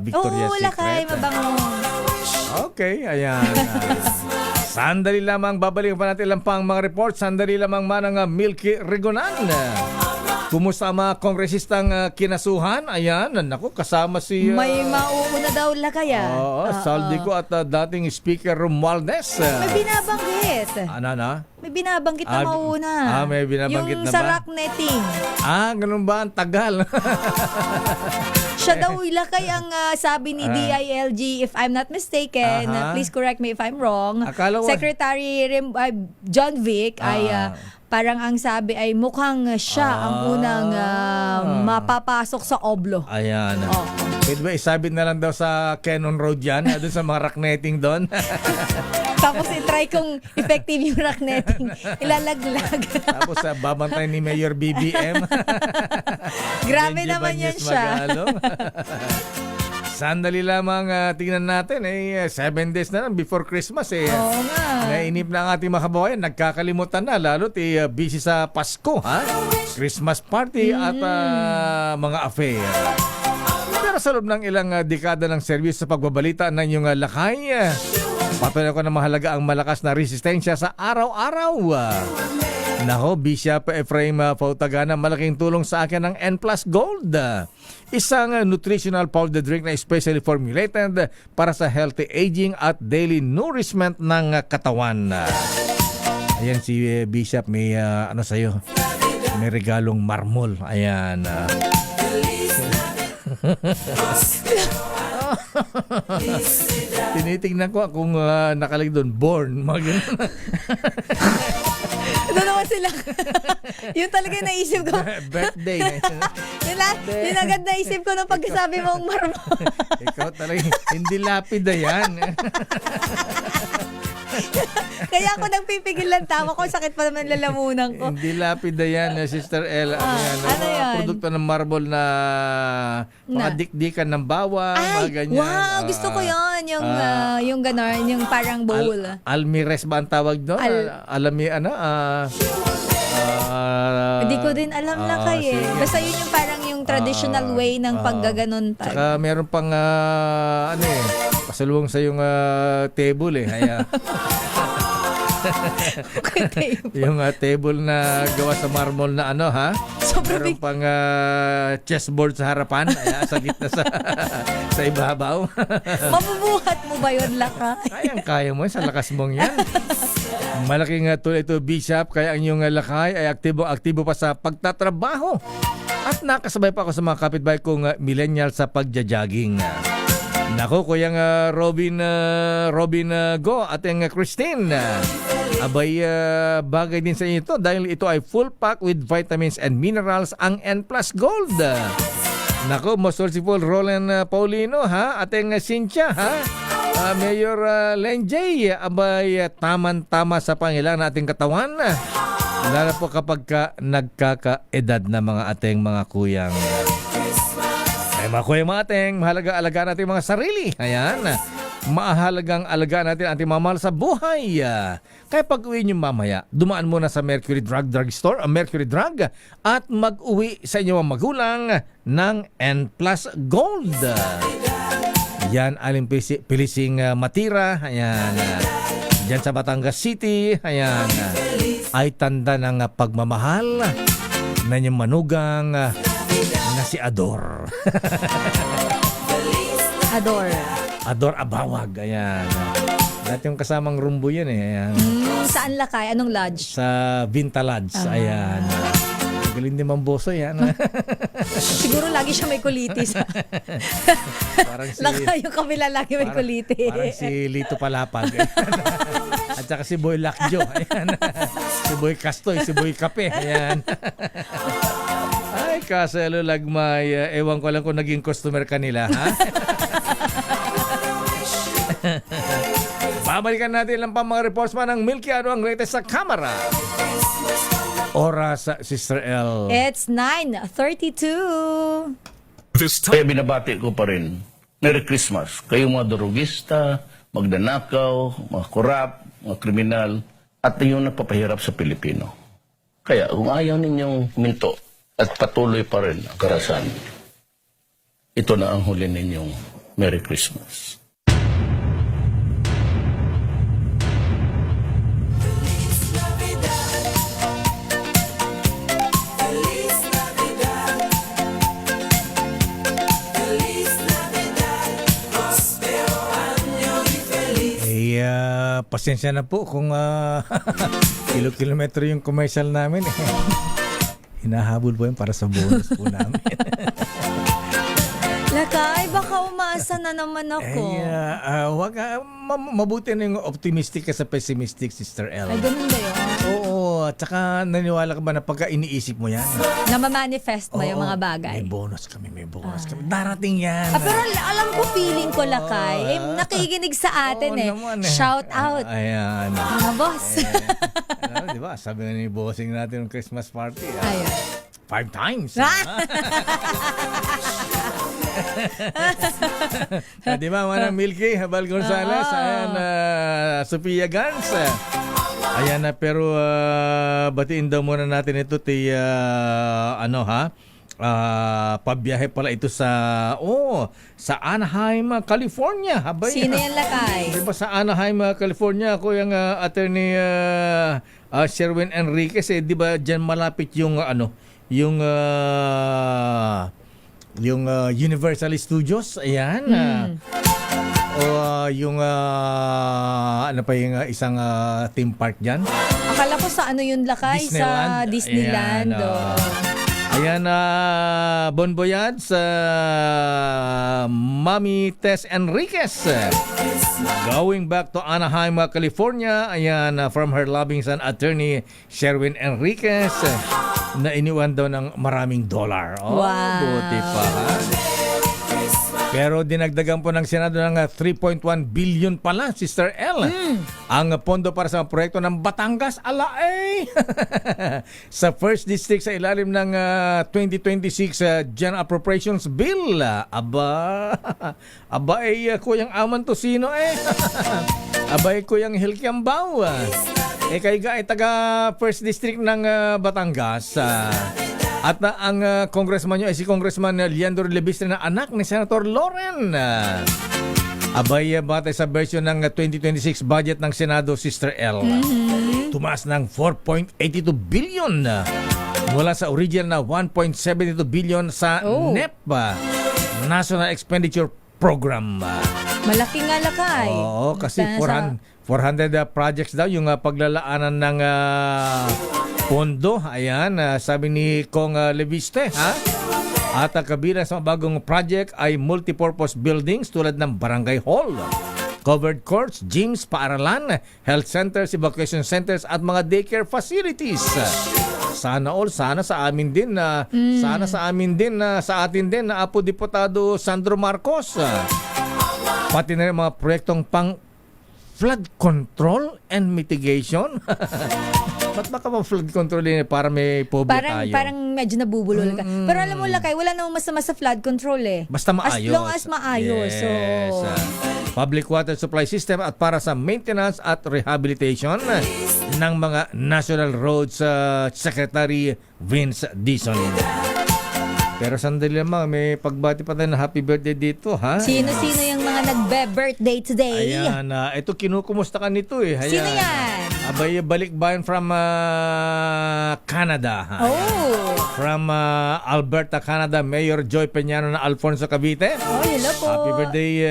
Speaker 3: Victoria's Secret?
Speaker 11: Lakay, mabango.
Speaker 3: Okay, ayan. Sandali lamang, babalik pa natin lang pang mga report. Sandali lamang manang Milky Rigonan. Kumusta ang mga kongresistang kinasuhan? Ayan, naku, kasama si...
Speaker 11: may mauuna daw, Lakay.
Speaker 3: Saldico at dating Speaker Romualdez.
Speaker 11: May binabanggit.
Speaker 3: Ano?
Speaker 11: May binabanggit na mauuna.
Speaker 3: May binabanggit
Speaker 11: yung
Speaker 3: na ba?
Speaker 11: Yung sa rock netting.
Speaker 3: Ganun ba? Ang tagal.
Speaker 11: Siya daw, Lakay, ang sabi ni DILG, if I'm not mistaken, please correct me if I'm wrong, Secretary John Vic ay parang ang sabi ay mukhang siya ang unang mapapasok sa oblo.
Speaker 3: Ayan. Pwede ba isabi na lang daw sa Cannon Road yan? Doon sa mga rock netting doon?
Speaker 11: Tapos i-try kung effective yung rock netting. Ilalaglag.
Speaker 3: Tapos babantay ni Mayor BBM.
Speaker 11: Grabe naman yan siya.
Speaker 3: Sandali lamang tingnan natin 7 days na lang before Christmas
Speaker 11: Oo nga.
Speaker 3: Nainip na ang ating mga kababayan, nagkakalimutan na lalo't busy sa Pasko, Christmas party at mga affair. Pero sa loob ng ilang dekada ng serbisyo sa pagbabalita ng iyong Lakay, patuloy ko na mahalaga ang malakas na resistensya sa araw-araw. Nako, Bishop Ephraim Pautagana, malaking tulong sa akin ng N Plus Gold. Isang nutritional powder drink na specially formulated para sa healthy aging at daily nourishment ng katawan. Ayan si Bishop, may sa'yo. May regalong marmol. Ayan. Tinitingnan ko kung nakalig doon, born.
Speaker 11: Doon naman sila. Yun talaga yung naisip ko.
Speaker 3: Birthday.
Speaker 11: Yun agad naisip ko nung pagkasabi mong marmol.
Speaker 3: Ikaw talaga, hindi lapida yan.
Speaker 11: Kaya ako nagpipigil lang tawa ko, sakit pa naman lalamunan ko.
Speaker 3: Hindi lapida yan, Sister L.
Speaker 11: Ano yan?
Speaker 3: Produkto ng marble na mga dikdikan ng bawang, mga ganyan.
Speaker 11: Wow, gusto ko yun. Yung ganon, yung parang bowl.
Speaker 3: Almires ba ang tawag doon?
Speaker 11: Hindi ko din alam na kayo eh. Basta yun yung parang yung traditional way ng paggaganon.
Speaker 3: Saka meron pang pasalubong sa yung table eh. Kaya yung table na gawa sa marble na meron pang chessboard sa harapan, sa gitna sa ibabaw.
Speaker 11: Mabubuhat mo ba yun, Lakay?
Speaker 3: Kaya mo sa lakas mong yan. Malaking tulad ito, Bishop, kaya ang iyong lakay ay aktibo pa sa pagtatrabaho. At nakasabay pa ako sa mga kapitbahay kong millennial sa pagja-jogging. Nako, kuyang Robin Go at yung Christine. Abay, bagay din sa inyo ito dahil ito ay full pack with vitamins and minerals ang N Plus Gold. Nako, most merciful Roland Paulino at yung Cynthia Mayor Lenjay, abay, taman-tama sa pangailangan nating katawan. Lalo po kapag nagkakaedad na mga ating mga kuyang. Mga kuyang mga ating mahalaga-alaga natin mga sarili. Ayan. Mahalagang alaga natin ang ating mamahal sa buhay. Kaya pag uwi nyo mamaya, dumaan muna sa Mercury Drug Store, Mercury Drug, at mag-uwi sa inyong magulang ng N Plus Gold. Yan, aling pilising matira. Ayan. Diyan sa Batangas City. Ayan. Ay tanda ng pagmamahal na inyong manugang na si Ador. Ador Abawag. Ayan. Dati yung kasamang rumbo yan eh. Ayan.
Speaker 11: Saan Lakay? Anong lodge?
Speaker 3: Sa Vinta Lodge. Ayan. Galing din mamboso yan.
Speaker 11: Siguro lagi siya may kulitis.
Speaker 3: Parang si
Speaker 11: Lakay yung kabila lagi may kulitis.
Speaker 3: Parang si Lito Palapag. At saka si Boy Lakjo. Ayan. Si Boy Castoy, si Boy Kape. Ayan. Ay, kasalo lagmay. Ewan ko lang kung naging customer kanila, ha? Babalikan natin lang pa mga reports ng Milky. Ano ang latest sa kamera? Oras, Sister L.
Speaker 11: It's 9:32.
Speaker 17: Kaya binabati ko pa rin. Merry Christmas. Kayong mga durugista, magdanakaw, mga korap, mga kriminal, at yung nagpapahirap sa Pilipino. Kaya kung ayaw ninyong minto at patuloy pa rin ang karasan, ito na ang huli ninyong Merry Christmas.
Speaker 3: Pasensya na po kung kilo-kilometro yung commercial namin. Hinahabol po yun para sa bonus po namin.
Speaker 11: Lakay, baka umasa na naman ako.
Speaker 3: Wag, mabuti na yung optimistic ka sa pessimistic, Sister L.
Speaker 11: Ay, ganun ba yun?
Speaker 3: Oo, at saka naniwala ka ba na pagka iniisip mo yan?
Speaker 11: Na ma-manifest mo yung mga bagay?
Speaker 3: May bonus kami. Darating yan.
Speaker 11: Pero alam ko, feeling ko, Lakay, nakikinig sa atin naman, Shout out.
Speaker 3: Ayan.
Speaker 11: Mga boss.
Speaker 3: Di ba? Sabi nga ni bossing natin ng Christmas party.
Speaker 11: Ayan.
Speaker 3: 5 times. Di ba, Manang Milky, Habal Gonzales, ayan, Sophia Gans. Ayan na, pero batiin daw muna natin ito pabiyahe pala ito sa Anaheim, California. Habay,
Speaker 11: sino yan, Lakay?
Speaker 3: Diba sa Anaheim, California, ako yung attorney Sherwin Enriquez, di ba dyan malapit yung yung Universal Studios, ayan. O yung yung isang theme park diyan.
Speaker 11: Akala ko sa yun, Lakay,
Speaker 3: Disneyland.
Speaker 11: sa Disneyland.
Speaker 3: Ayan, bon voyage sa Mami Tess Enriquez. Going back to Anaheim, California. Ayan, from her loving son, attorney Sherwin Enriquez, na iniwan daw ng maraming dollar.
Speaker 11: Wow.
Speaker 3: Buti pa, ha? Pero dinagdagan po ng Senado ng 3.1 billion pala, Sister L. Ang pondo para sa proyekto ng Batangas, sa First District sa ilalim ng 2026 General Appropriations Bill. Kuyang Aman Tosino kuyang Hilkiambao. Kayga ay taga First District ng Batangas. At ang congressman nyo ay si Congressman Leandro Lebistre na anak ni Senator Loren. Batay sa version ng 2026 budget ng Senado, Sister L. Tumaas ng 4.82 billion mula sa original na 1.72 billion sa NEP, National Expenditure Program.
Speaker 11: Malaki nga lakay.
Speaker 3: Oo, kasi 400 projects daw yung paglalaanan ng pondo. Ayan, sabi ni Kong Leviste, At kabilang sa bagong project ay multipurpose buildings tulad ng barangay hall, covered courts, gyms, paaralan, health centers, evacuation centers at mga daycare facilities. Sana sa amin din sa atin din na Apo Diputado Sandro Marcos. Pati na rin mga proyektong pang flood control and mitigation. Ba't baka flood control para may phobia tayo?
Speaker 11: Parang medyo nabubulol ka. Pero alam mo, Lakay, wala namang masama sa flood control
Speaker 3: Basta maayos.
Speaker 11: As long as maayos.
Speaker 3: Yes. Public water supply system at para sa maintenance at rehabilitation ng mga national roads, Secretary Vince Dizon. Pero sandali lang, may pagbati pa tayo na happy birthday dito, ha?
Speaker 11: Sino-sino yung mga nagbe-birthday today?
Speaker 3: Ayan, ito kinukumusta ka nito Ayan.
Speaker 11: Sino yan?
Speaker 3: Balikbayan from Canada. From Alberta, Canada, Mayor Joy Peñano na Alfonso Cavite.
Speaker 11: Hello po.
Speaker 3: Happy birthday,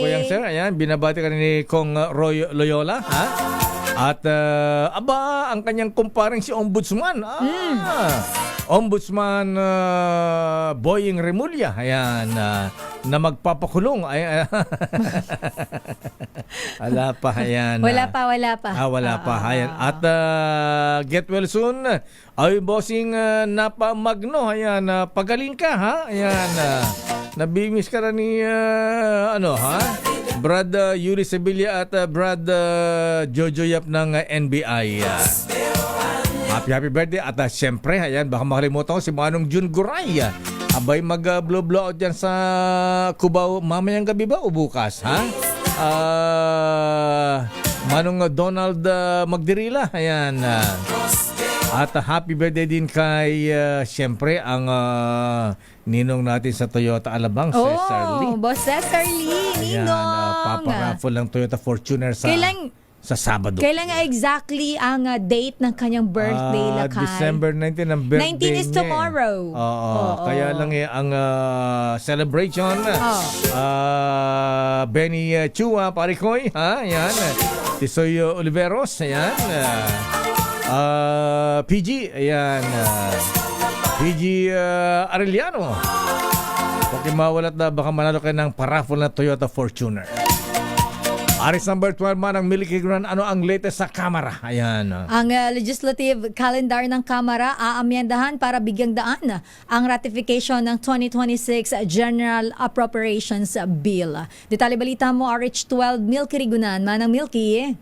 Speaker 3: Kuyang Sir. Ayan, binabati ka rin ni Kong Roy Loyola, ha? At ang kanyang kumparing si Ombudsman. Ombudsman Boying Remulla, ayan, na magpapakulong. Wala pa, ayan.
Speaker 11: Wala pa.
Speaker 3: Wala pa, ayan. At get well soon. Ay, bossing Napa Magno, ayan, pagaling ka, ha? Ayan, nabimiss ka na ni, Brad Yuri Sevilla at Brad Jojo Yap ng NBI. Happy birthday. At siyempre, ayan, baka makalimutan ko si Manong Jun Guray. Mag-blow out dyan sa Cubao mamayang gabi ba o bukas, ha? Manong Donald Magdirila, ayan. At happy birthday din kay, siyempre, ang ninong natin sa Toyota Alabang, Cesar Lee.
Speaker 11: Boss Cesar Lee, ninong.
Speaker 3: Ayan, paparaffle ng Toyota Fortuner sa Sabado.
Speaker 11: Kailan nga exactly ang date ng kanyang birthday, Lakay?
Speaker 3: December 19 ang birthday
Speaker 11: 19 is
Speaker 3: niya.
Speaker 11: tomorrow.
Speaker 3: Kaya lang ang celebration. Benny Chua, Parikoy, ayan. Tisoy Oliveros, ayan. PG, ayan. PG Arellano. Pag mawalat na, baka manalo kayo ng paraffle na Toyota Fortuner. Aris number 12 man ang Milky Grand. Ano ang latest sa Kamara? Ayan.
Speaker 11: Ang legislative calendar ng Kamara aamyendahan para bigyang daan ang ratification ng 2026 General Appropriations Bill. Detalye balita mo, RH12 Milky Rigunan. Manang Milky.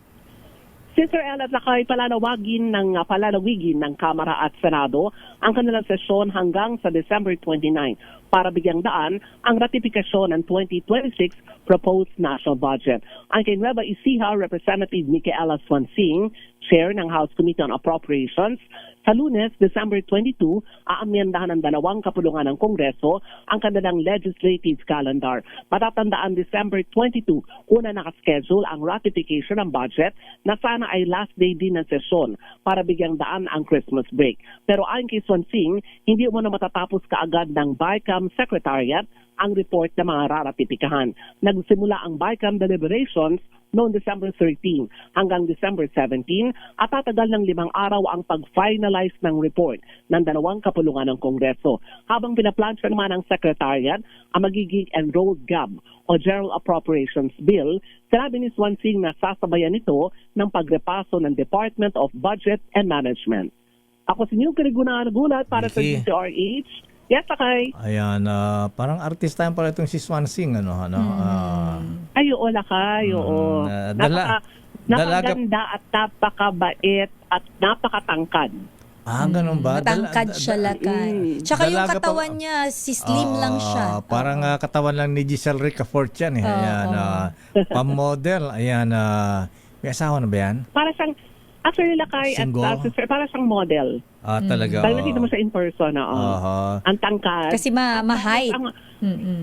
Speaker 18: Sister El at Lakay, palalawigin ng Kamara at Senado ang kanilang sesyon hanggang sa December 29 para bigyang daan ang ratifikasyon ng 2026 proposed national budget. Ang kay Nueva Ecija, Representative Micaela Swansing, Chair ng House Committee on Appropriations, sa Lunes, December 22, aamyendahan ng 2 kapulungan ng Kongreso ang kanilang legislative calendar. Matatandaan December 22, una nakaschedule ang ratification ng budget na sana ay last day din ng sesyon para bigyang daan ang Christmas break. Pero ayon kay Swansing, hindi mo na matatapos kaagad ng BICAM Secretariat ang report na mga raratipikahan. Nagsimula ang BICAM deliberations noong December 13 hanggang December 17 at tatagal ng 5 araw ang pag-finalize ng report ng 2 kapulungan ng Kongreso. Habang pinaplansya naman ng Secretariat ang magiging enrolled GAB o General Appropriations Bill, sinabi ni Swansing na sasabayan ito ng pagrepaso ng Department of Budget and Management. Ako si Newkari Gunagulat para sa DZRH, Yes, Lakay.
Speaker 3: Ayan, parang artista pala itong si Swansing, ano?
Speaker 18: Ay, oo, Lakay, oo. Napaganda at napakabait at napakatangkad.
Speaker 3: Ganun ba?
Speaker 11: Matangkad siya, Lakay. Tsaka yung katawan niya, si slim lang siya.
Speaker 3: Parang katawan lang ni Giselle Ricafort yan. Ayan, pamodel. Ayan, may asawa na ba yan?
Speaker 18: Para siyang, actually, Lakay, para siyang model.
Speaker 3: Talaga.
Speaker 18: Dahil nakita mo siya in person, ang tangkad.
Speaker 11: Kasi ma-height.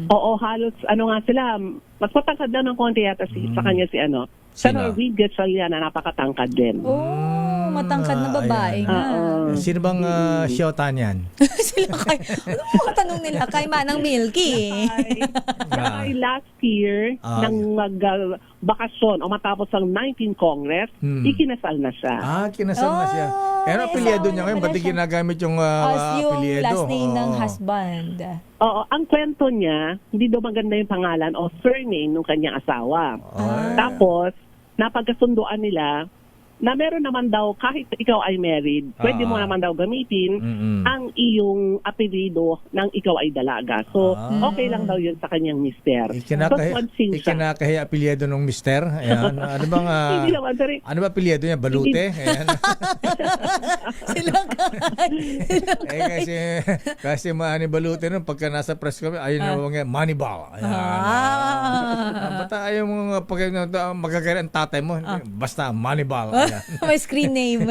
Speaker 18: Oo, halos, nga sila, mas matangkad lang ng konti yata sa kanya si Senator Reed Gatchalian na napakatangkad din.
Speaker 11: Matangkad na babae nga.
Speaker 3: Sino bang siyota niyan?
Speaker 11: Sila kay, ano mga tanong nila kay Manang Milky?
Speaker 18: Kay last year, nang magbakasyon o matapos ang 19th Congress, ikinasal na siya.
Speaker 3: Kinasal na siya. Ano apelyido niya ngayon? Ba't di ginagamit yung apelyido?
Speaker 11: Yung last name ng husband.
Speaker 18: Oo, ang kwento niya, hindi daw maganda yung pangalan o surname ng kanyang asawa. Tapos, napagkasunduan nila na meron naman daw, kahit ikaw ay married, pwede mo naman daw gamitin ang iyong apelido ng ikaw ay dalaga. So, okay lang daw yun sa kanyang mister.
Speaker 3: Ikinakahiya apelyido ng mister? Ayan. Ano bang, ano ba apelyido niya? Balute? Ayan. Kasi maani balute nun, pagka nasa press kami, ayun na mga Moneyball. Bata ayaw mo magkakaroon ang tatay mo, basta Moneyball.
Speaker 11: May screen name.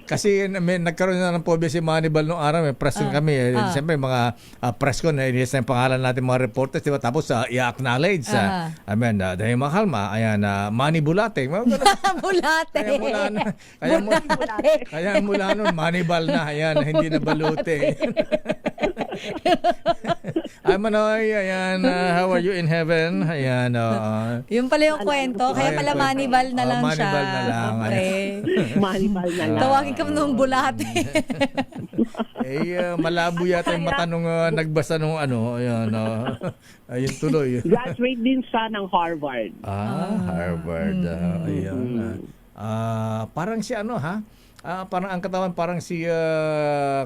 Speaker 3: Kasi nagkaroon na ng phobia si Moneyball noong araw. May press kami. Siyempre, mga press ko, nainis na yung pangalan natin mga reporters. Diba? Tapos, i-acknowledge. Dahil makalma, ayan, Manibulate.
Speaker 11: Bulate.
Speaker 3: Kaya mula nun, Moneyball na. Ayan, hindi na balute. Ay, Manoy, ayan, how are you in heaven? Ayan,
Speaker 11: Yung pala yung kwento. Kaya pala Moneyball na lang siya.
Speaker 3: Moneyball na lang.
Speaker 18: Manibal na lang.
Speaker 11: Tawagin ka nung bulate.
Speaker 3: Malabo yata yung mata nung nagbasa nung ayan, ayun tuloy.
Speaker 18: Graduate din siya ng Harvard.
Speaker 3: Harvard. Ayun. Parang si parang ang katawan parang si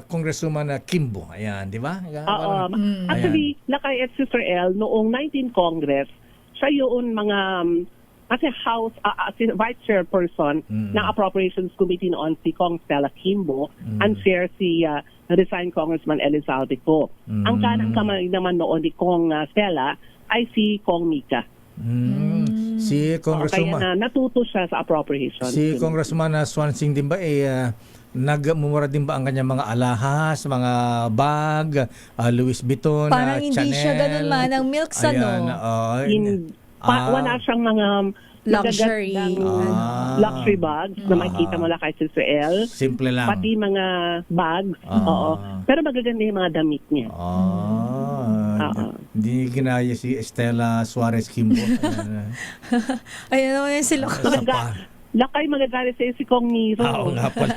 Speaker 3: Congresswoman Kimbo. Ayan, di ba?
Speaker 18: Actually, Lakay at Sister L, noong 19th Congress, siya yung mga kasi House, Vice Chairperson ng Appropriations Committee noon si Kong Stella Kimbo, and Chair si resigned Congressman Elizalde Co. Ang kanang kamay naman noon ni Kong Stella ay si Kong Mika.
Speaker 3: Si Congresswoman.
Speaker 18: Kaya natuto siya sa appropriations.
Speaker 3: Si Congressman Swansing din ba nagmumura din ba ang kanyang mga alahas, mga bag, Louis Vuitton,
Speaker 11: parang
Speaker 3: Chanel?
Speaker 11: Hindi siya ganun Manang Milks,
Speaker 18: wala siyang mga
Speaker 11: luxury
Speaker 18: bags na makikita mo lang kay Sister L.
Speaker 3: Simple lang.
Speaker 18: Pati mga bags. Pero magaganda yung mga damit niya.
Speaker 3: Hindi ginaya si Estela Suarez Kimbo.
Speaker 11: Ayun naman yung sila.
Speaker 18: Lakay magagalit sa'yo si Kong Miro.
Speaker 3: Oo nga pala.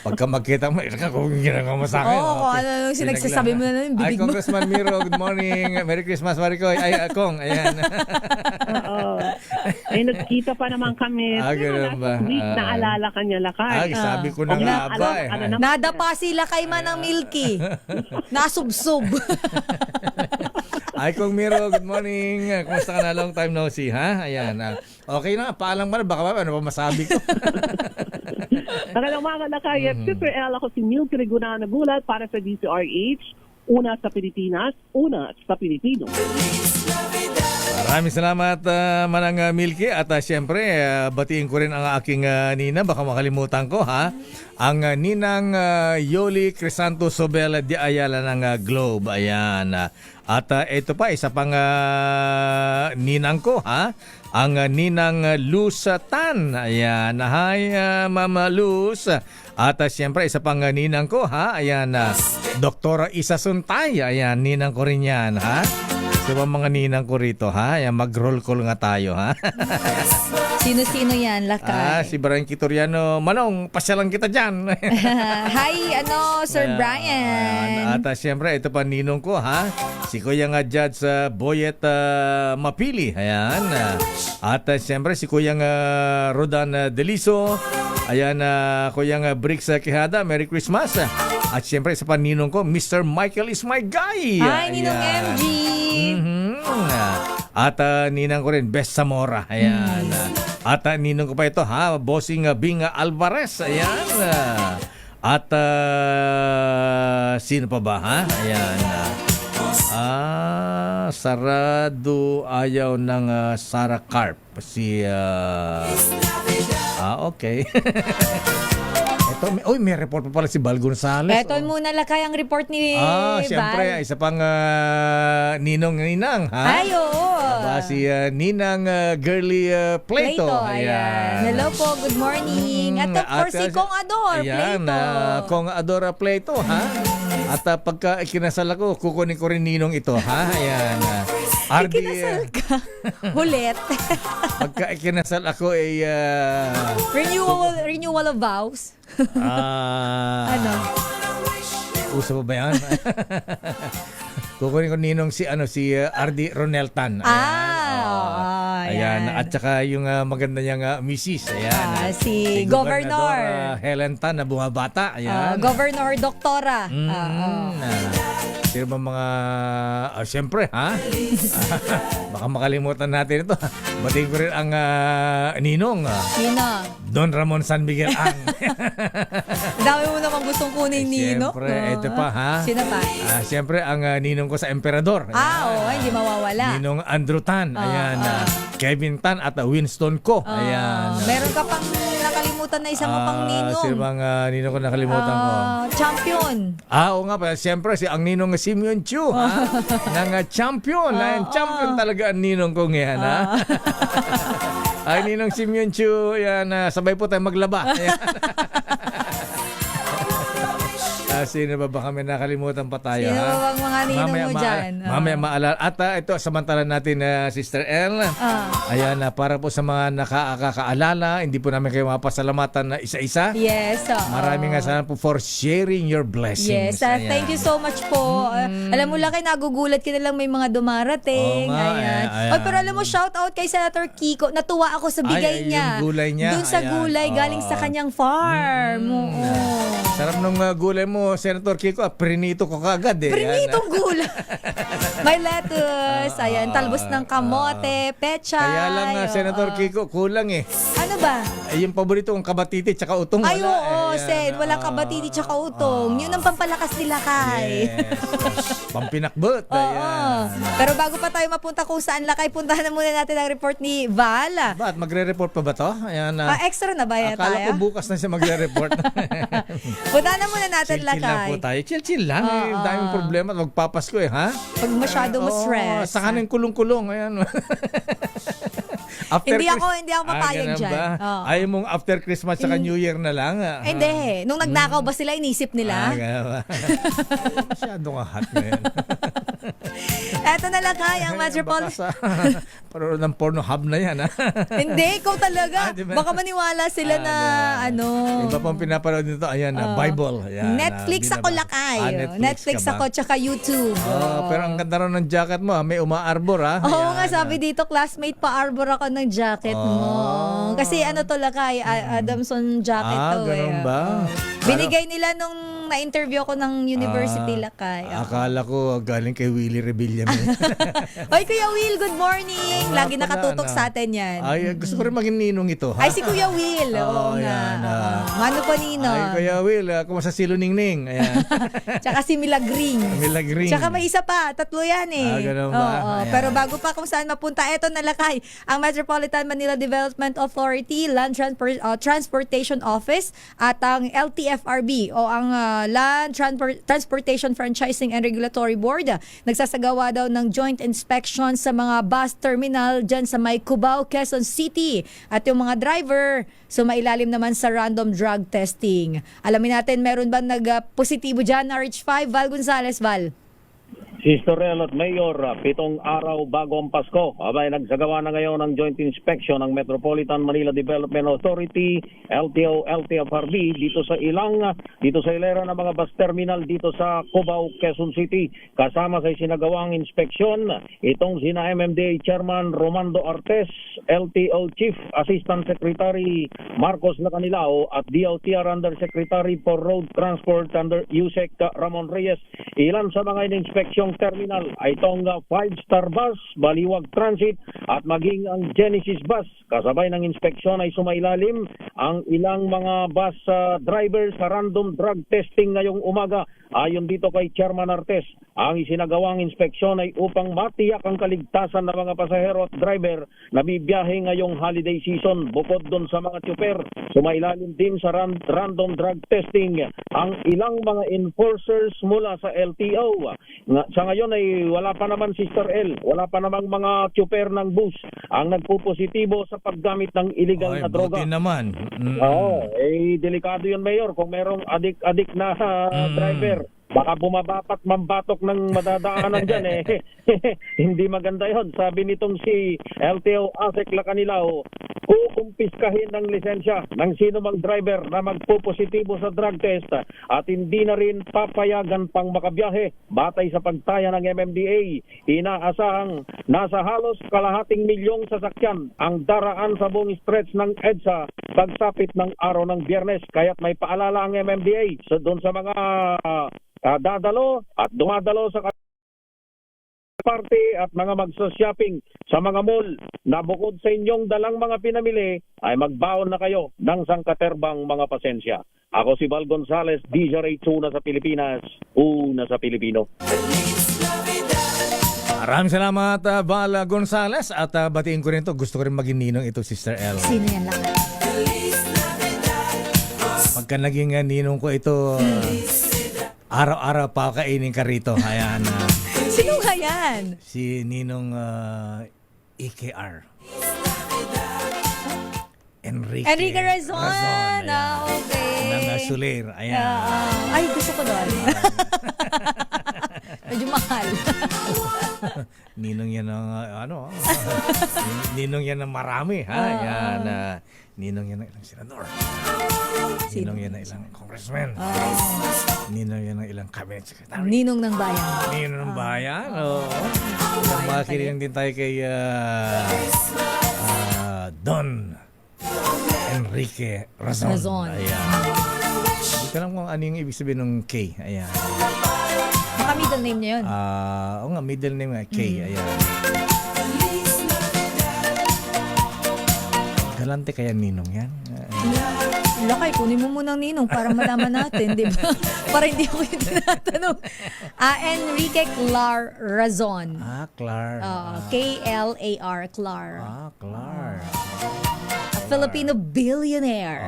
Speaker 3: Pagka magkita mo, kung ginagawa mo sa akin.
Speaker 11: Oo, kung ano yung sinagsasabi mo na lang, bibig mo.
Speaker 3: Congressman Miro, good morning. Merry Christmas, Maricoy. Kong, ayan.
Speaker 18: Nagkita pa naman kami.
Speaker 3: Ganun ba?
Speaker 18: Naalala ka niya, Lakay.
Speaker 3: Sabi ko na nga ba
Speaker 11: Nadapa sila kay Manang Milky. Nasubsob.
Speaker 3: Kong Miro, good morning. Kumusta ka na? Long time no see, ha? Ayan. Okay na, paalang ba? Baka ano pa masabi ko?
Speaker 18: Magandang umaga na kaya. Sister L, ako si Milky Reguna Nagulat para sa DCRH. Una sa Pilipinas, una sa Pilipino.
Speaker 3: Maraming salamat, Manang Milky. At siyempre, batiin ko rin ang aking nina. Baka makalimutan ko, ha? Ang ninang Yoli Crisanto Sobel de Ayala ng Globe. Ayan. At ito pa, isa pang ninang ko, ha? Ang ninang Luz Tan. Ayan. Hi, Mama Luz. At siyempre, isa pang ninang ko, ha? Ayan. Doktora Isa Suntay. Ayan, ninang ko rin yan, ha? Ito ba mga ninang ko rito, ha? Yan, mag-roll call nga tayo, ha?
Speaker 11: Sino-sino yan, Lakay?
Speaker 3: Si Brian Kitoriano. Manong, pasyalan kita dyan.
Speaker 11: Hi, Sir Brian.
Speaker 3: At siyempre, ito pa ninong ko, ha? Si Kuya nga Judge Boyet Mapili. Ayan. At siyempre, si Kuya Rodan Deliso. Ayan, Kuya Bricks Quijada. Merry Christmas. At siyempre, isa pa ninong ko, Mr. Michael is my guy.
Speaker 11: Hi, Ninong MG.
Speaker 3: At ninang ko rin, Best Zamora. Ayan. At ninong ko pa ito, ha? Bossing Bing Alvarez. Ayan. At sino pa ba, ha? Ayan. Sarado ayaw ng Sarah Carp. Okay. May report pa pala si Val Gonzales.
Speaker 11: Ito muna, Lakay, ang report ni
Speaker 3: siyempre,
Speaker 11: Val.
Speaker 3: isa pang ninang, ha?
Speaker 11: Ay, oo.
Speaker 3: Si Ninang Girly Plato.
Speaker 11: Ayan. Hello po, good morning. At of course, si Kong Ador Plato.
Speaker 3: Kong Adora Plato, ha? At pagka ikinasal ako, kukunin ko rin ninong ito, ha? Ayan.
Speaker 11: Ikinasal ka? Hulit.
Speaker 3: Pagka ikinasal ako,
Speaker 11: renewal of vows. Ano?
Speaker 3: Uso ba yan? Kukunin ko ninong si Ardi Roneltan. Ayan. At saka yung maganda niyang misis. Ayan.
Speaker 11: Si Governor
Speaker 3: Helen Tan na bumabata. Ayan.
Speaker 11: Governor Doktora.
Speaker 3: Sino ba mga... siyempre, ha? Baka makalimutan natin ito. Batiin ko rin ang ninong.
Speaker 11: Sino?
Speaker 3: Don Ramon San Miguel Ang.
Speaker 11: Dami mo naman gustong kunin ninong.
Speaker 3: Siyempre, ito pa, ha?
Speaker 11: Sino pa?
Speaker 3: Siyempre, ang ninong ko sa Emperador.
Speaker 11: Hindi mawawala.
Speaker 3: Ninong Andrew Tan. Ayan. Kevin Tan at Winston Ko. Ayan.
Speaker 11: Meron ka pang nakalimutan na isang pang ninong.
Speaker 3: Sino bang ninong ko nakalimutan ko?
Speaker 11: Champion.
Speaker 3: Oo nga pa. Siyempre, ang ninong Simeon Chu. Nang champion. Champion talaga ang ninong ko ngayon. Ay, ninong Simeon Chu. Yan, sabay po tayo maglaba. Sino ba kami nakalimutan pa tayo?
Speaker 11: Sino ba mga ninong mo dyan?
Speaker 3: Mamaya maalala. At ito, samantalan natin Sister Elle. Ayan, para po sa mga nakakaalala, hindi po namin kayo mapasalamatan na isa-isa.
Speaker 11: Yes.
Speaker 3: Maraming salamat po for sharing your blessings.
Speaker 11: Yes, thank you so much po. Alam mo lang, nagugulat ka na lang may mga dumarating. Ayan. Pero alam mo, shout out kay Senator Kiko. Natuwa ako sa bigay niya.
Speaker 3: Yung gulay niya.
Speaker 11: Doon sa gulay, galing sa kanyang farm.
Speaker 3: Sarap nung gulay mo, Senator Kiko. Prinito ko kagad eh.
Speaker 11: Prinitong gulay. May lettuce, talbos ng kamote, pechay.
Speaker 3: Kaya lang Senator Kiko, kulang eh.
Speaker 11: Ano ba?
Speaker 3: Yung paborito kong kabatiti tsaka utong.
Speaker 11: Ay, oo, Sen. Walang kabatiti tsaka utong. Yun ang pampalakas nila, Kay.
Speaker 3: Yes. Pampinakbot.
Speaker 11: Pero bago pa tayo mapunta kung saan, Lakay, puntahan na muna natin ang report ni Val.
Speaker 3: Bakit? Magre-report pa ba to? Ayan,
Speaker 11: extra na ba yan tayo?
Speaker 3: Akala ko bukas na siya magre-report.
Speaker 11: Puntahan na muna natin, Lakay.
Speaker 3: Chill lang po tayo. Chill lang. Daming problema. Magpapasko eh, ha?
Speaker 11: Pag masyado mo stress.
Speaker 3: Sa kanin kulong-kulong. Ayan.
Speaker 11: Hindi ako papayag dyan.
Speaker 3: Ayaw mong after Christmas saka New Year na lang.
Speaker 11: Hindi. Nung nagnakaw ba sila, inisip nila?
Speaker 3: Masyadong hot na yan.
Speaker 11: Eto na lang, Kay, ang Metropolitan.
Speaker 3: Pero ng porno hub na yan, ha?
Speaker 11: Hindi, ikaw talaga. Baka maniwala sila na
Speaker 3: Iba pang pinapanood nito, ayan, Bible. Ayan,
Speaker 11: Netflix ako, Lakay. Netflix ako, tsaka YouTube.
Speaker 3: Pero ang ganda rin ng jacket mo, may umaarbor, ha?
Speaker 11: Oo nga, sabi dito, classmate pa-arbor ako ng jacket mo. Kasi to, Lakay, Adamson jacket to.
Speaker 3: Ganun ba?
Speaker 11: Binigay nila nung na-interview ako ng university, Lakay.
Speaker 3: Akala ko galing kay Willie Revilla.
Speaker 11: Hoy, Kuya Will, good morning. Lagi nakatutok sa atin yan.
Speaker 3: Ay, gusto ko rin maging ninong ito, ha?
Speaker 11: Ay, si Kuya Will. Oo nga. Mano po, Ninong?
Speaker 3: Ay, Kuya Will, kumusta si Luningning? Ayan.
Speaker 11: Tsaka si Milagring. Tsaka may isa pa. Tatlo yan eh.
Speaker 3: Ganun ba?
Speaker 11: Pero bago pa kung saan mapunta, eto na, Lakay. Ang Metropolitan Manila Development Authority, Land Transportation Office, at ang LTFRB o ang Land Transportation Franchising and Regulatory Board nagsasagawa daw ng joint inspection sa mga bus terminal dyan sa may Cubao, Quezon City. At yung mga driver, sumailalim naman sa random drug testing. Alamin natin, meron ba nag-positibo dyan na RH5? Val Gonzales, Val?
Speaker 19: Sister El at Mayor, 7 araw bago ang Pasko, abay nagsagawa na ngayon ng joint inspection ng Metropolitan Manila Development Authority, LTO, LTFRB dito sa hilera ng mga bus terminal dito sa Cubao, Quezon City. Kasama sa sinagawang inspeksyon itong sina MMDA Chairman Romando Artes, LTO Chief Assistant Secretary Marcos Lacanilao at DOTR Undersecretary for Road Transport under USEC Ramon Reyes. Ilan sa mga in-inspeksyong terminal ay itong 5-star bus, Baliwag Transit at maging ang Genesis bus. Kasabay ng inspeksyon ay sumailalim ang ilang mga bus drivers sa random drug testing ngayong umaga. Ayon dito kay Chairman Artes, ang isinagawang inspeksyon ay upang matiyak ang kaligtasan ng mga pasahero at driver na bibiyahe ngayong holiday season. Bukod doon sa mga tsuper, sumailalim din sa random drug testing ang ilang mga enforcers mula sa LTO. Sa ngayon ay wala pa naman, Sister El, wala pa namang mga tsuper ng bus ang nagpupositibo sa paggamit ng illegal na droga.
Speaker 3: Buti naman.
Speaker 19: Oo, delikado yun, Mayor. Kung merong adik na driver, baka bumabapat mambatok ng madadaanan dyan hindi maganda yon. Sabi nitong si LTO Asek Lacanilao, kukumpiskahin ng lisensya ng sino mang driver na magpupositibo sa drug test at hindi na rin papayagan pang makabiyahe. Batay sa pagtaya ng MMDA, inaasahang nasa halos 250,000 sasakyan ang daraan sa buong stretch ng EDSA pagsapit ng araw ng Biyernes. Kaya't may paalala ang MMDA doon sa mga dadalo at dumadalo sa party at mga magso-shopping sa mga mall na bukod sa inyong dalang mga pinamili ay magbaon na kayo ng sangkaterbang mga pasensya. Ako si Val Gonzales, DZRH, una sa Pilipinas, una sa Pilipino.
Speaker 3: Maraming salamat, Val Gonzales, at batiin ko rin to. Gusto ko rin maging ninong ito, Sister El.
Speaker 11: Sino yan lang?
Speaker 3: Pagka naging ninong ko ito, araw-araw pa kainin ka rito. Ayan.
Speaker 11: Sino nga yan?
Speaker 3: Si Ninong EKR. Enrique
Speaker 11: Razon. Okay.
Speaker 3: Ng Soler. Ayan.
Speaker 11: Ay, gusto ko doon. Medyo mahal.
Speaker 3: Ninong yan ng ninong yan ng marami. Ayan. Ninong yan ng ilang senador. Ninong yan ng ilang congressman. Ninong yan ng ilang cabinet secretary.
Speaker 11: Ninong ng bayan.
Speaker 3: Ninong ng bayan. Makikinig din tayo kay Don Enrique Razon. Ayan. Hindi ko alam kung ano yung ibig sabihin ng K. Ayan.
Speaker 11: Baka middle name niya yun.
Speaker 3: Oo nga, middle name nga, K. Ayan. Galante kaya ninong yan?
Speaker 11: Lakay, kunin mo muna ang ninong para malaman natin, di ba? Para hindi ako yung tinatanong. Enrique Clar Razon.
Speaker 3: Clar.
Speaker 11: K-L-A-R, Clar.
Speaker 3: Clar.
Speaker 11: A Filipino billionaire.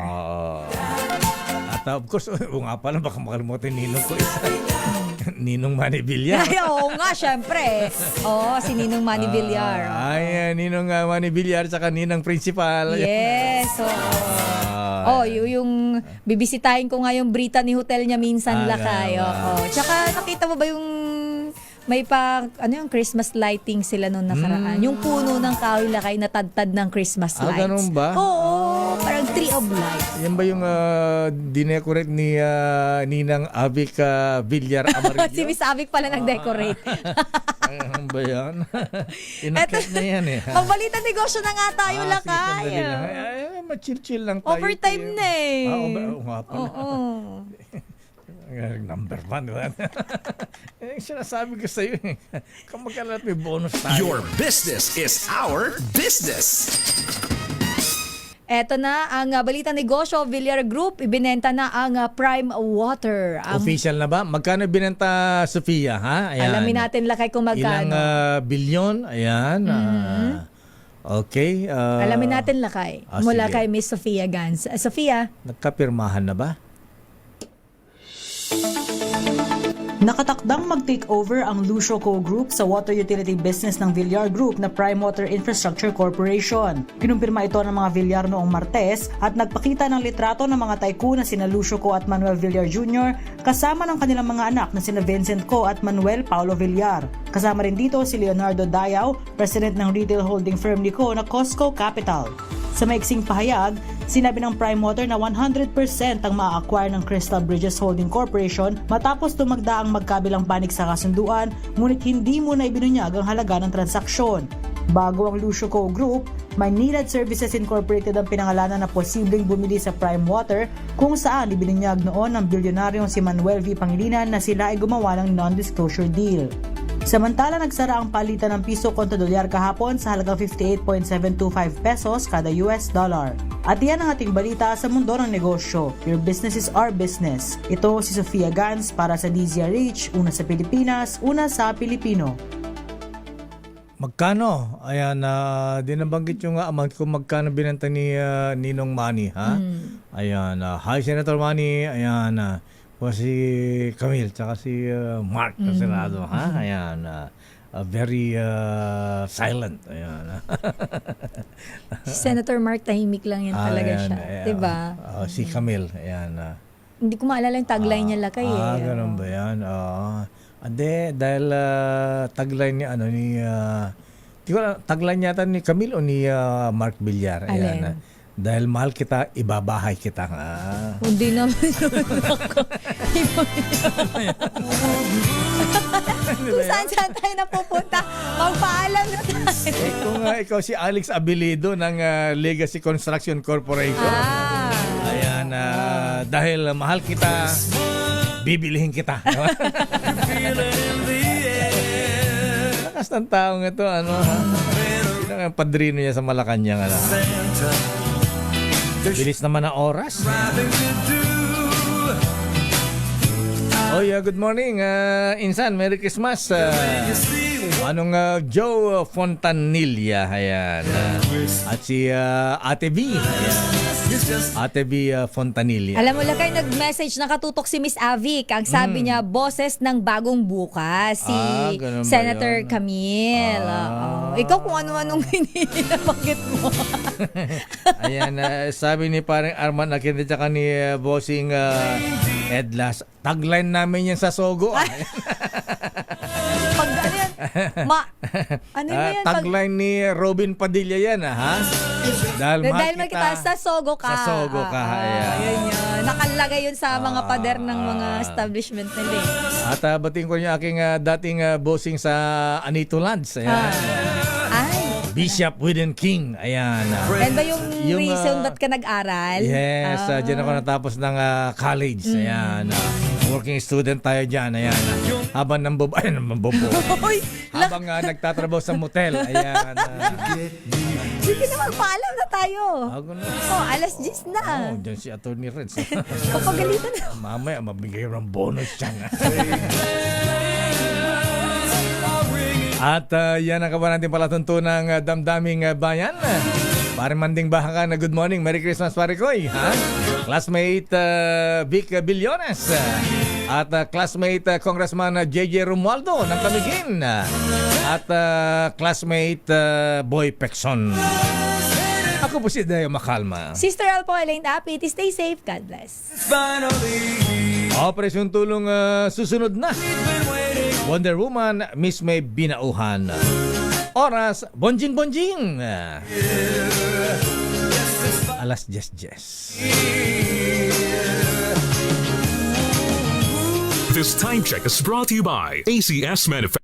Speaker 3: At of course, nga pala, baka makalimutin ninong ko isa. Ninong Manny Villar.
Speaker 11: Oo nga, syempre. Si Ninong Manny Villar.
Speaker 3: Ninong Manny Villar saka Ninang Principal.
Speaker 11: Yes. Yung bibisitahin ko nga yung Brittany Hotel niya minsan, Lakay. Tsaka nakita mo ba yung may yung Christmas lighting sila nung nakaraan. Yung puno ng kahoy, Lakay, natadtad ng Christmas lights.
Speaker 3: Ganun ba?
Speaker 11: Oo, parang tree of life.
Speaker 3: Yan ba yung dinecorate ni Ninang Avic Villar Amarillo?
Speaker 11: Si Miss Avic pala nag-decorate.
Speaker 3: Ano ba yan? Inakit na yan eh.
Speaker 11: Magbalita negosyo na nga tayo, Lakay.
Speaker 3: Chill lang tayo.
Speaker 11: Overtime na eh.
Speaker 3: Nga pala. Number 1. Sinasabi ko sa'yo eh. Kung magkalat may bonus tayo.
Speaker 1: Your business is our business.
Speaker 11: Eto na ang balita negosyo. Villar Group ibinenta na ang Prime Water.
Speaker 3: Official na ba? Magkano binenta, Sofia? Ayan.
Speaker 11: Alamin natin, Lakay, kung magkano.
Speaker 3: Ilang bilyon? Ayan. Okay.
Speaker 11: Alamin natin, Lakay. Mula kay Miss Sofia Gans. Sofia?
Speaker 3: Nagkapirmahan na ba?
Speaker 20: Nakatakdang mag-take over ang Lucio Co. Group sa water utility business ng Villar Group na Prime Water Infrastructure Corporation. Kinumpirma ito ng mga Villar noong Martes at nagpakita ng litrato ng mga tycoon na sina Lucio Co. at Manuel Villar Jr. kasama ng kanilang mga anak na sina Vincent Co. at Manuel Paulo Villar. Kasama rin dito si Leonardo Dayao, president ng retail holding firm ni Co. na Costco Capital. Sa maiksing pahayag, sinabi ng Prime Water na 100% ang maa-acquire ng Crystal Bridges Holding Corporation matapos tumagda ang magkabilang panig sa kasunduan, ngunit hindi muna ibinunyag ang halaga ng transaksyon. Bago ang Lucio Co. Group, may Needed Services Incorporated ang pinangalanan na posibleng bumili sa Prime Water kung saan ibinunyag noon ng bilyonaryong si Manuel V. Pangilinan na sila ay gumawa ng non-disclosure deal. Samantala, nagsara ang palitan ng piso kontra dolyar kahapon sa halagang 58.725 pesos kada US dollar. At yan ang ating balita sa mundo ng negosyo. Your business is our business. Ito si Sofia Gans para sa DZRH, una sa Pilipinas, una sa Pilipino.
Speaker 3: Magkano? Ayan, di nabanggit yung amount kung magkano binenta ni Ninong Manny, ha? Ayan, hi Senator Manny, ayan, po si Camille, tsaka si Mark na Senado, ha? Ayan, very silent. Ayan.
Speaker 11: Si Senator Mark, tahimik lang yan talaga siya. Diba?
Speaker 3: Si Camille, ayan.
Speaker 11: Hindi ko maalala yung tagline niya lakay eh.
Speaker 3: Ganun ba yan? Dahil tagline ni tagline yata ni Camille o ni Mark Villar. Ayan. Dahil mahal kita, ibabahay kita.
Speaker 11: Hindi naman ako. Kung saan tayo napupunta, magpaalam na tayo.
Speaker 3: Kung ikaw si Alex Abilido ng Legacy Construction Corporation. Ayan, dahil mahal kita, bibilihin kita. Lakas ng taong ito, sino ang padrino niya sa Malacanang, Bilis naman ang oras. Good morning, Insan. Merry Christmas. Joe Fontanilla, ayan. At si Ate B, ayan. Ate B Fontanilla.
Speaker 11: Alam mo lang kayo, nag-message, nakatutok si Miss Avic. Ang sabi niya, boses ng bagong bukas, si Senator Camille. Ikaw kung ano-anong hininabanggit mo.
Speaker 3: Ayan, sabi ni parang Arman Aquino tsaka ni Bossing Edlas, tagline namin yan sa Sogo. Tagline ni Robin Padilla yan, ha? Dahil mahal kita
Speaker 11: sa Sogo ka.
Speaker 3: Sa Sogo ka.
Speaker 11: Yun. Nakalagay yun sa mga pader ng mga establishment nila.
Speaker 3: At batiin ko niya aking dating bossing sa Anito Lands. Ayan. Bishop Wooden King. Ayan.
Speaker 11: Yan ba yung reason ba't ka nag-aral?
Speaker 3: Yes, dyan ako natapos ng college. Ayan. Working student tayo dyan. Ayan. Habang habang nagtatrabaho sa motel. Ayan.
Speaker 11: Sige na, magpaalam na tayo. Alas 10 na.
Speaker 3: Dyan si Atty. Reds.
Speaker 11: Papagalitan na.
Speaker 3: Mamaya, mabigay ng bonus siya. At yan ang kaban natin palatuntunang damdaming bayan. Pare Manding Bahakan, good morning. Merry Christmas, pare Koy. Classmate Vic Billones. At classmate Congressman JJ Romualdo ng Camiguin. At classmate Boy Pecson. Ako po si Deo Makalma.
Speaker 11: Sister Alpo Elaine Apit, stay safe. God bless.
Speaker 3: Operasyon Tulong susunod na. Wonder Woman, Miss May Binauhan. Oras, bonjing-bonjing. Alas 10.
Speaker 5: This time check is brought to you by ACS Manufacturing.